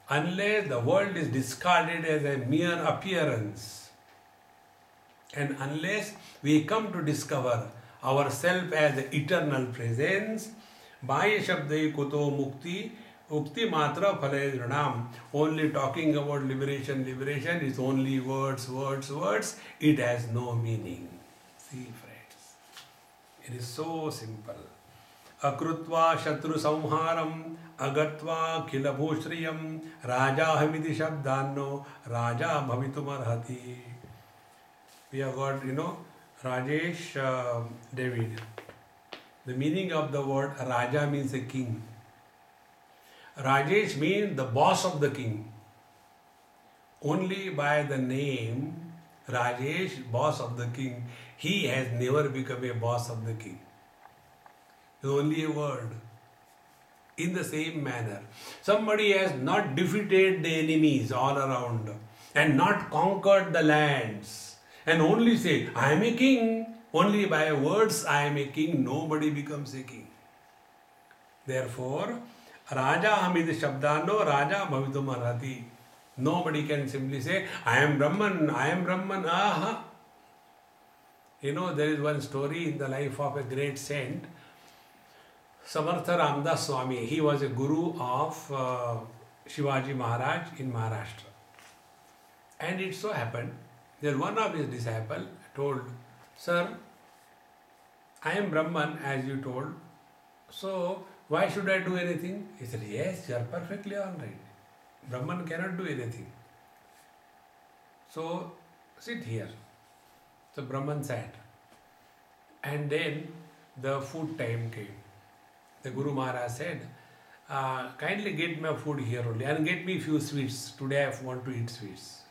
Speaker 1: Unless the world is discarded as a mere appearance, and unless we come to discover ourselves as the eternal presence, Bhaya Shabdai Kuto Mukti, Ukti Matra Phale Dranam. Only talking about liberation is only words. It has no meaning. See, friends, it is so simple. akrutva shatru samharam agatva khilabhushriyam rajahamiti shabdanno raja bhavitumarhati. We have got, Rajesh David. The meaning of the word Raja means a king. Rajesh means the boss of the king. Only by the name Rajesh, boss of the king, he has never become a boss of the king. It's only a word. In the same manner, somebody has not defeated the enemies all around and not conquered the lands and only say, I am a king. Only by words, I am a king, nobody becomes a king. Therefore, Raja Hamid Shabdano, Raja Bhavitum Arhati. Nobody can simply say, I am Brahman, aha. There is one story in the life of a great saint, Samartha Ramdas Swami. He was a guru of Shivaji Maharaj in Maharashtra. And it so happened that one of his disciples told, Sir, I am Brahman as you told, so why should I do anything? He said, yes, you are perfectly all right. Brahman cannot do anything. So sit here. So Brahman sat. And then the food time came. The Guru Maharaj said, kindly get my food here only and get me few sweets. Today I want to eat sweets.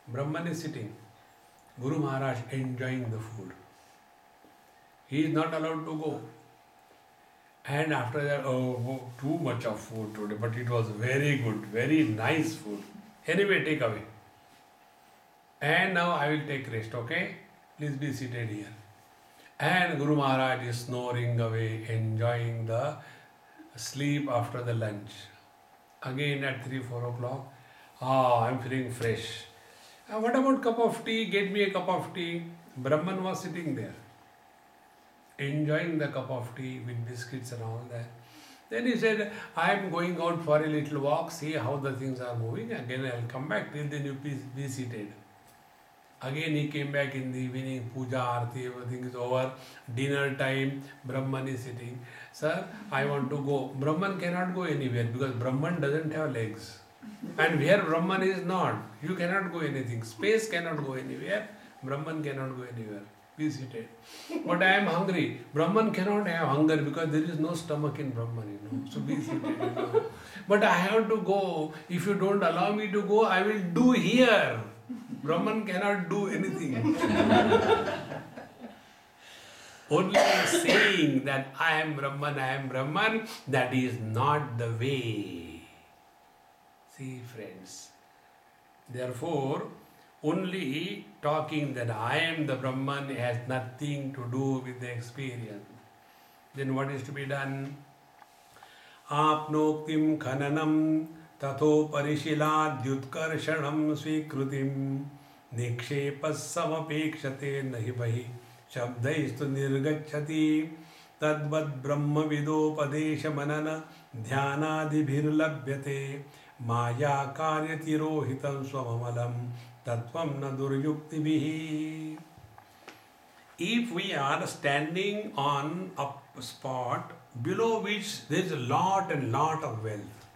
Speaker 1: Brahman is sitting. Guru Maharaj enjoying the food. He is not allowed to go. And after that, too much of food today, but it was very good, very nice food. Anyway, take away. And now I will take rest, okay? Please be seated here. And Guru Maharaj is snoring away, enjoying the sleep after the lunch. Again at 3-4 o'clock, I am feeling fresh. What about cup of tea? Get me a cup of tea. Brahman was sitting there, enjoying the cup of tea with biscuits and all that. Then he said, I am going out for a little walk, see how the things are moving. Again I will come back, till then you please be seated. Again he came back in the evening, puja, arti, everything is over, dinner time, Brahman is sitting. Sir, I want to go. Brahman cannot go anywhere because Brahman doesn't have legs. And where Brahman is not, you cannot go anything. Space cannot go anywhere, Brahman cannot go anywhere. Be seated. But I am hungry. Brahman cannot have hunger because there is no stomach in Brahman, So be seated, But I have to go. If you don't allow me to go, I will do here. Brahman cannot do anything. Only saying that I am Brahman, that is not the way. See, friends. Therefore, only talking that I am the Brahman has nothing to do with the experience. Then what is to be done? Apnoktim khananam tatho parishiladyutkarshanam svikrutim nikshepas samapekshate nahi bahi shabdaistu nirgacchati tadvad brahma vidopadesha manana dhyanadibhirlabhyate maya karyatirohitam swamamalam Tatvam na duryuktibihi. If we are standing on a spot below which there is a lot of wealth,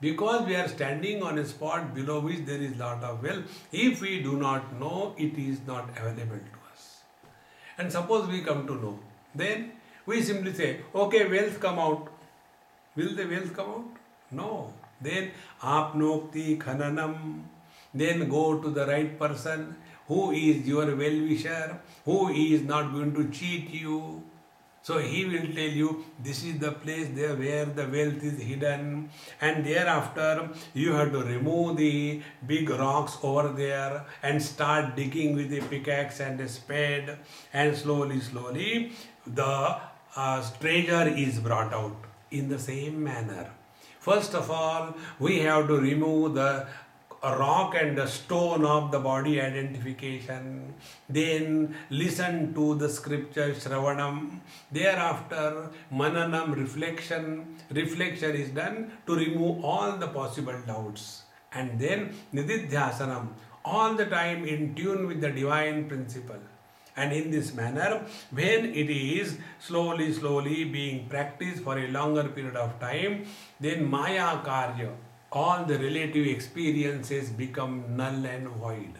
Speaker 1: because we are standing on a spot below which there is lot of wealth, if we do not know, it is not available to us. And suppose we come to know, then we simply say, okay, wealth come out. Will the wealth come out? No. Then apnokti khananam. Then go to the right person who is your well-wisher, who is not going to cheat you. So he will tell you, this is the place there where the wealth is hidden, and thereafter you have to remove the big rocks over there and start digging with a pickaxe and a spade, and slowly the treasure is brought out. In the same manner, first of all, we have to remove the rock and the stone of the body identification, then listen to the scripture Shravanam, thereafter Mananam, reflection is done to remove all the possible doubts, and then Nididhyasanam, all the time in tune with the divine principle, And in this manner, when it is slowly being practiced for a longer period of time, then Maya Karya, all the relative experiences become null and void.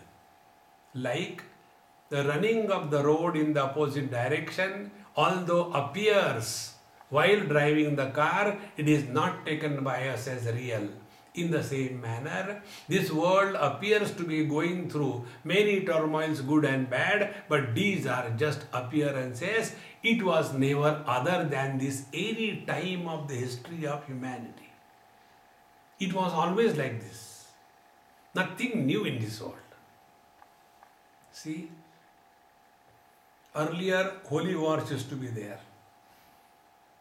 Speaker 1: Like the running of the road in the opposite direction, although appears while driving the car, it is not taken by us as real. In the same manner, this world appears to be going through many turmoils, good and bad, but these are just appearances. It was never other than this any time of the history of humanity. It was always like this. Nothing new in this world. See, earlier holy wars used to be there.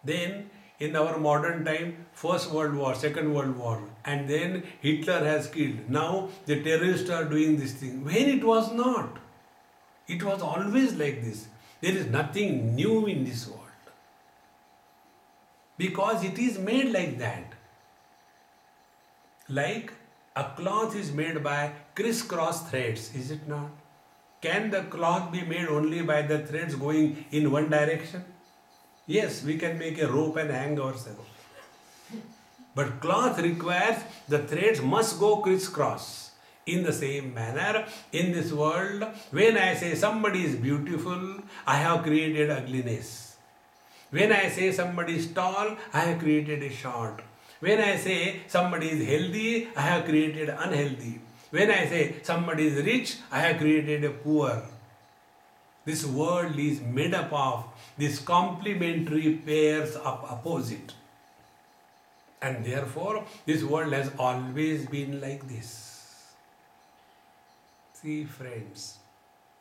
Speaker 1: Then in our modern time, First World War, Second World War, and then Hitler has killed. Now the terrorists are doing this thing. When it was not. It was always like this. There is nothing new in this world. Because it is made like that. Like a cloth is made by crisscross threads, is it not? Can the cloth be made only by the threads going in one direction? Yes, we can make a rope and hang ourselves. But cloth requires the threads must go crisscross. In the same manner, in this world, when I say somebody is beautiful, I have created ugliness. When I say somebody is tall, I have created a short. When I say somebody is healthy, I have created unhealthy. When I say somebody is rich, I have created a poor. This world is made up of these complementary pairs of opposite. And therefore, this world has always been like this. See, friends,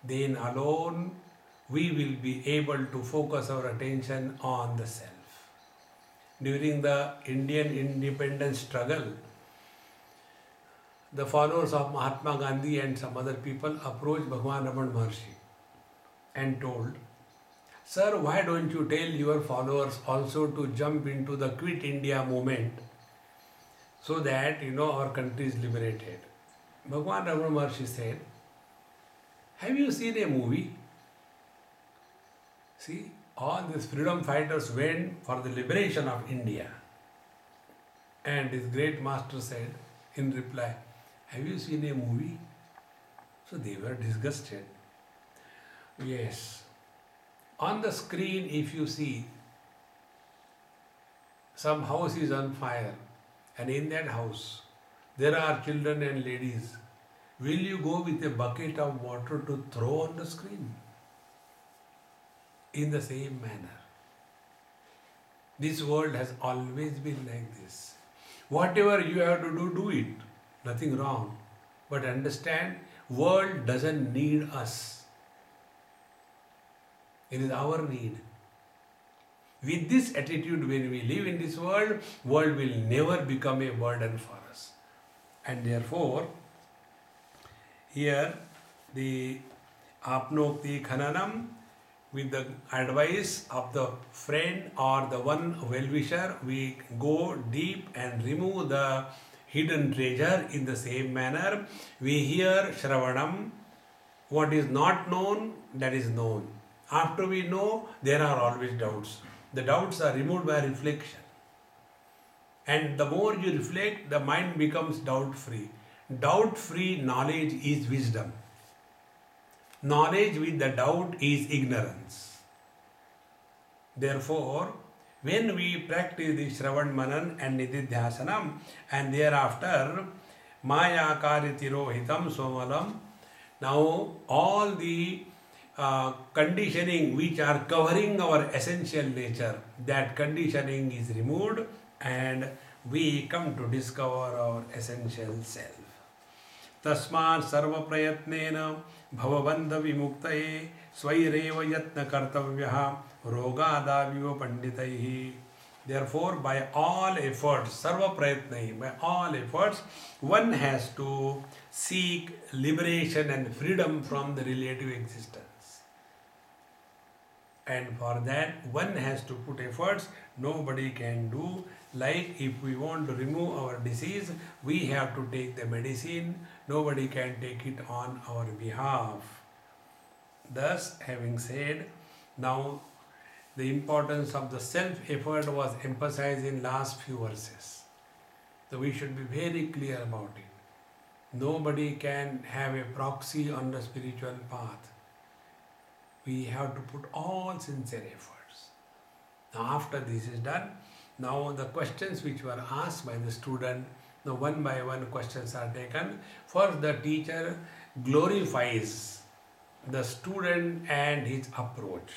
Speaker 1: then alone we will be able to focus our attention on the self. During the Indian independence struggle, the followers of Mahatma Gandhi and some other people approached Bhagwan Ramana Maharshi and told, "Sir, why don't you tell your followers also to jump into the Quit India movement so that our country is liberated?" Bhagwan Ramana Maharshi said, "Have you seen a movie? See, all these freedom fighters went for the liberation of India." And his great master said in reply, "Have you seen a movie?" So they were disgusted. Yes. On the screen, if you see some house is on fire, and in that house there are children and ladies, will you go with a bucket of water to throw on the screen? In the same manner, this world has always been like this. Whatever you have to do, do it. Nothing wrong. But understand, world doesn't need us. It is our need. With this attitude, when we live in this world will never become a burden for us. And therefore, here the apnokti khananam, with the advice of the friend or the one well-wisher, we go deep and remove the hidden treasure. In the same manner, we hear Shravanam. What is not known, that is known. After we know, there are always doubts. The doubts are removed by reflection. And the more you reflect, the mind becomes doubt-free. Doubt-free knowledge is wisdom. Knowledge with the doubt is ignorance. Therefore, when we practice the Shravan Manan and Nididhyasanam, and thereafter Maya Karitirohitam Somalam, now all the conditioning which are covering our essential nature, that conditioning is removed and we come to discover our essential self. Tasmat sarva prayatnena bhavabandha vimuktaye svaireva yatna kartavyaha rogadaviva panditaihi. Therefore, by all efforts, sarva prayatnai, by all efforts, one has to seek liberation and freedom from the relative existence. And for that, one has to put efforts. Nobody can do. Like if we want to remove our disease, we have to take the medicine. Nobody can take it on our behalf. Thus, having said, now the importance of the self-effort was emphasized in last few verses. So we should be very clear about it. Nobody can have a proxy on the spiritual path. We have to put all sincere efforts. Now after this is done, now the questions which were asked by the student, now one by one questions are taken. First the teacher glorifies the student and his approach.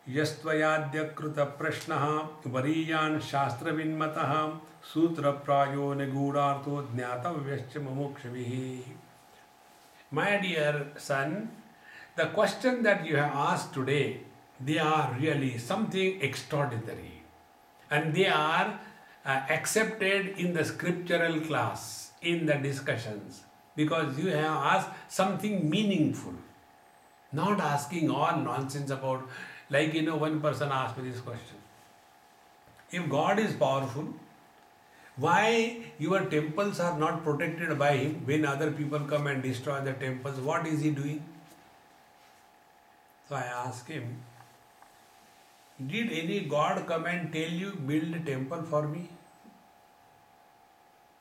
Speaker 1: Yastvayadya kruta prashnaha variyan shastra vinmataha sutra prayo nigudhartho jnatavyascha mumukshvihi. My dear son, the question that you have asked today, they are really something extraordinary, and they are accepted in the scriptural class, in the discussions, because you have asked something meaningful, not asking all nonsense about, like one person asked me this question. If God is powerful, why your temples are not protected by Him when other people come and destroy the temples? What is He doing? So I asked him, did any God come and tell you build a temple for me?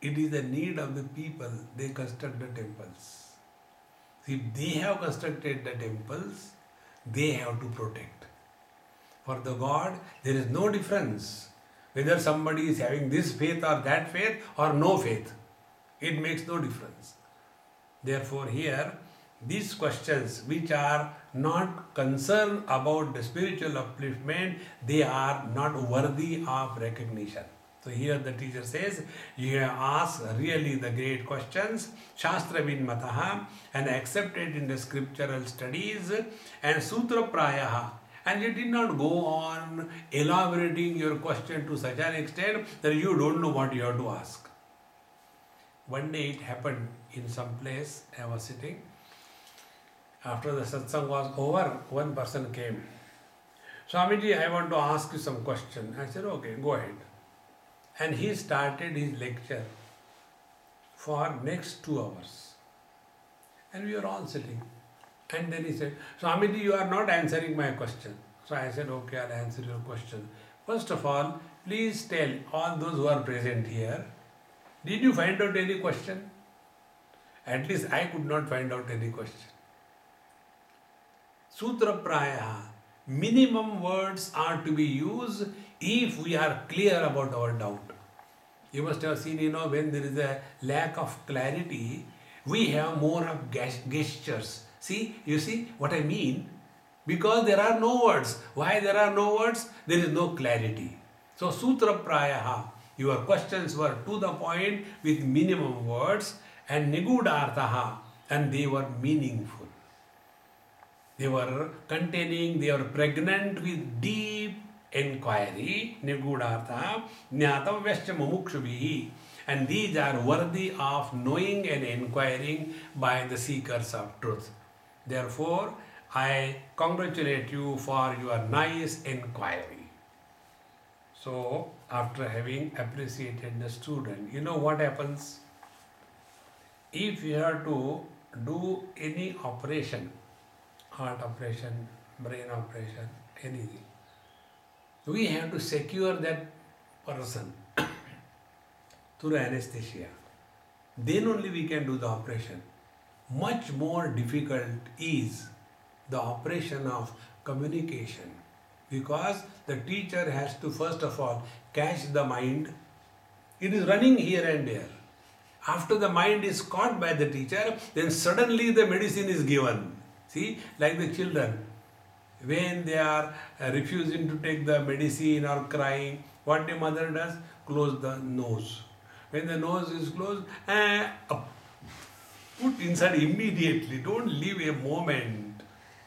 Speaker 1: It is the need of the people, they construct the temples. If they have constructed the temples, they have to protect. For the God, there is no difference whether somebody is having this faith or that faith or no faith. It makes no difference. Therefore here, these questions which are not concerned about the spiritual upliftment, they are not worthy of recognition. So here the teacher says, you have asked really the great questions, Shastra Vinmataha, and accepted in the scriptural studies, and Sutra Prayaha. And you did not go on elaborating your question to such an extent that you don't know what you have to ask. One day it happened in some place, I was sitting. After the satsang was over, one person came. Swamiji, I want to ask you some question. I said, okay, go ahead. And he started his lecture for next 2 hours. And we were all sitting. And then he said, Swamiji, you are not answering my question. So I said, okay, I'll answer your question. First of all, please tell all those who are present here, did you find out any question? At least I could not find out any question. Sutra Prayaha, minimum words are to be used if we are clear about our doubt. You must have seen, when there is a lack of clarity, we have more of gestures. See, you see what I mean? Because there are no words. Why there are no words? There is no clarity. So Sutra Prayaha, your questions were to the point with minimum words, and Nigudharthaha, and they were meaningful. They were pregnant with deep inquiry, Nigudhartha, Jnatavyascha mumukshvihi, and these are worthy of knowing and inquiring by the seekers of truth. Therefore, I congratulate you for your nice inquiry. So, after having appreciated the student, you know what happens? If you have to do any operation, heart operation, brain operation, anything, we have to secure that person through anesthesia. Then only we can do the operation. Much more difficult is the operation of communication, because the teacher has to first of all catch the mind. It is running here and there. After the mind is caught by the teacher, then suddenly the medicine is given. See, like the children, when they are refusing to take the medicine or crying, what the mother does? Close the nose. When the nose is closed, put inside immediately. Don't leave a moment.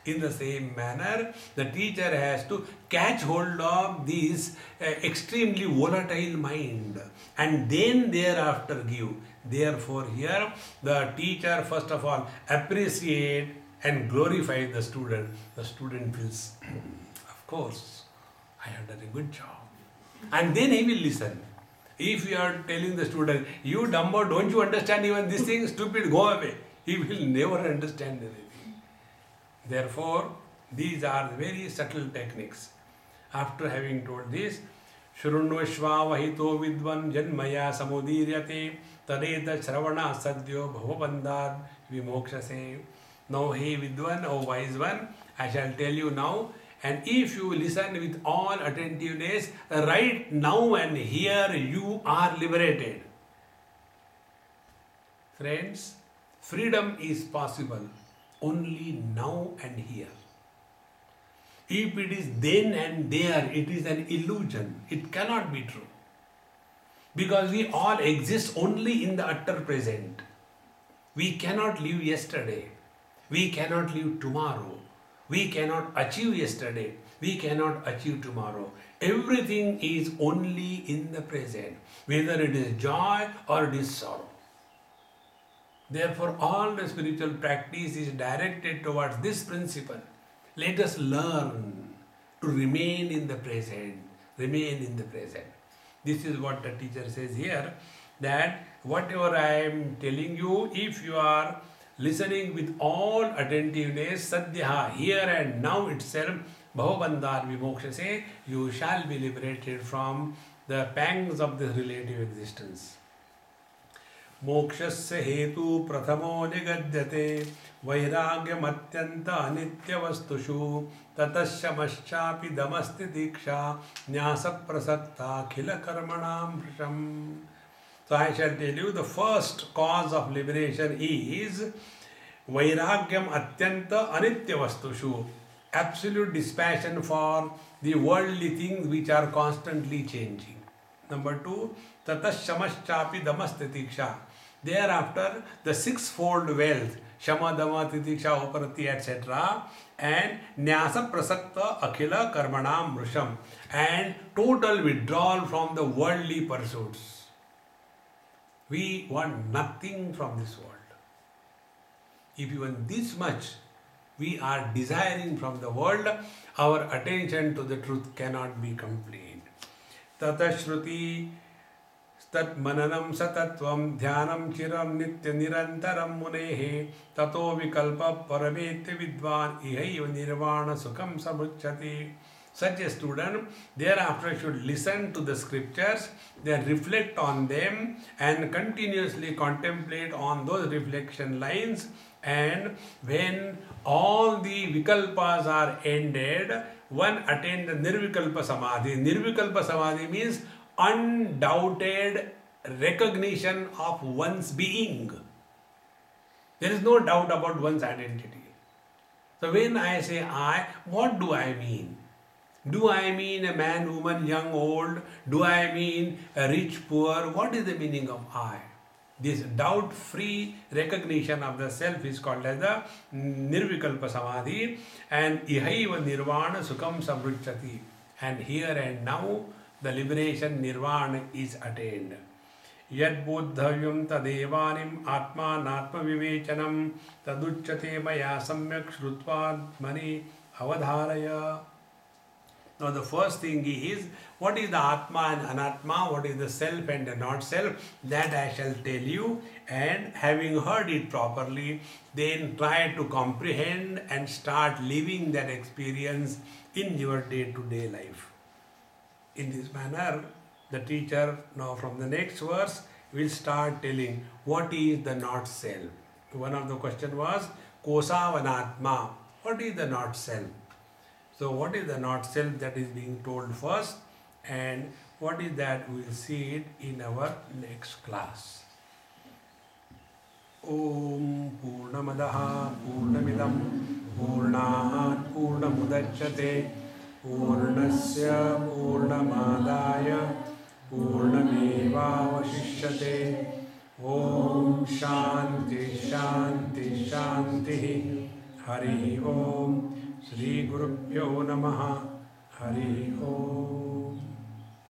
Speaker 1: In the same manner, the teacher has to catch hold of this extremely volatile mind and then thereafter give. Therefore, here the teacher first of all appreciate and glorify the student. The student feels, of course, I have done a good job. And then he will listen. If you are telling the student, you dumbo, don't you understand even this thing? Stupid, go away. He will never understand anything. Therefore, these are very subtle techniques. After having told this, Shrunvashva vahito vidvan janmaya samudiryate tadeta shravana sadhyo bhavabandhad vimokshase. Now, hey vidvan, O wise one, I shall tell you now, and if you listen with all attentiveness, right now and here you are liberated. Friends, freedom is possible only now and here. If it is then and there, it is an illusion. It cannot be true. Because we all exist only in the utter present. We cannot live yesterday. We cannot live tomorrow. We cannot achieve yesterday. We cannot achieve tomorrow. Everything is only in the present, whether it is joy or it is sorrow. Therefore, all the spiritual practice is directed towards this principle. Let us learn to remain in the present. Remain in the present. This is what the teacher says here, that whatever I am telling you, if you are listening with all attentiveness, sadhya, here and now itself, bhavabandhar vimokshase, you shall be liberated from the pangs of this relative existence. मोक्षस्य हेतु प्रथमो निगद्यते वैराग्यमत्यन्त अनित्यवस्तुषु ततश्चमश्चापि दमस्ति दीक्षा न्यासप्रसक्ताखिल कर्मणां भृशम्. So I shall tell you, the first cause of liberation is vairagyam atyanta anitya vastushu, absolute dispassion for the worldly things which are constantly changing. Number two, tatashamaschapi damastitiksha. Thereafter, the sixfold wealth, shama, dama, titiksha, uparati, etc. and nyasa prasakta akhila karmanam mrusham, and total withdrawal from the worldly pursuits. We want nothing from this world. If even this much we are desiring from the world, our attention to the truth cannot be complete. Tatashruti tat mananam satatvam dhyanam chiram nitya nirantaram munehe tato vikalpa paramete vidvan ihaiva nirvana sukham samuchyati. Such a student thereafter should listen to the scriptures, then reflect on them and continuously contemplate on those reflection lines, and when all the vikalpas are ended, one attend the nirvikalpa samadhi. Nirvikalpa samadhi means undoubted recognition of one's being. There is no doubt about one's identity. So when I say I, what do I mean? Do I mean a man, woman, young, old? Do I mean a rich, poor? What is the meaning of I? This doubt-free recognition of the self is called as the nirvikalpa samadhi, and ihaiva nirvana sukham samruchyati. And here and now the liberation nirvana is attained. Yad bodhavyam tadevanim atmanatma vivechanam taduchyate maya samyak shrutva mani avadharaya. Now the first thing is, what is the Atma and Anatma, what is the self and the not self, that I shall tell you, and having heard it properly, then try to comprehend and start living that experience in your day-to-day life. In this manner, the teacher now from the next verse will start telling what is the not self. One of the question was, Kosavanatma, what is the not self? So what is the not self, that is being told first, and what is that, we will see it in our next class. Om Purnamadaha Purnamidam Purnat Purnamudachyate Purnasya Purnamadaya Purnamevavashishyate. Om Shanti Shanti Shanti. Hari Om. Shri Gurubhyo Namaha. Hari Om.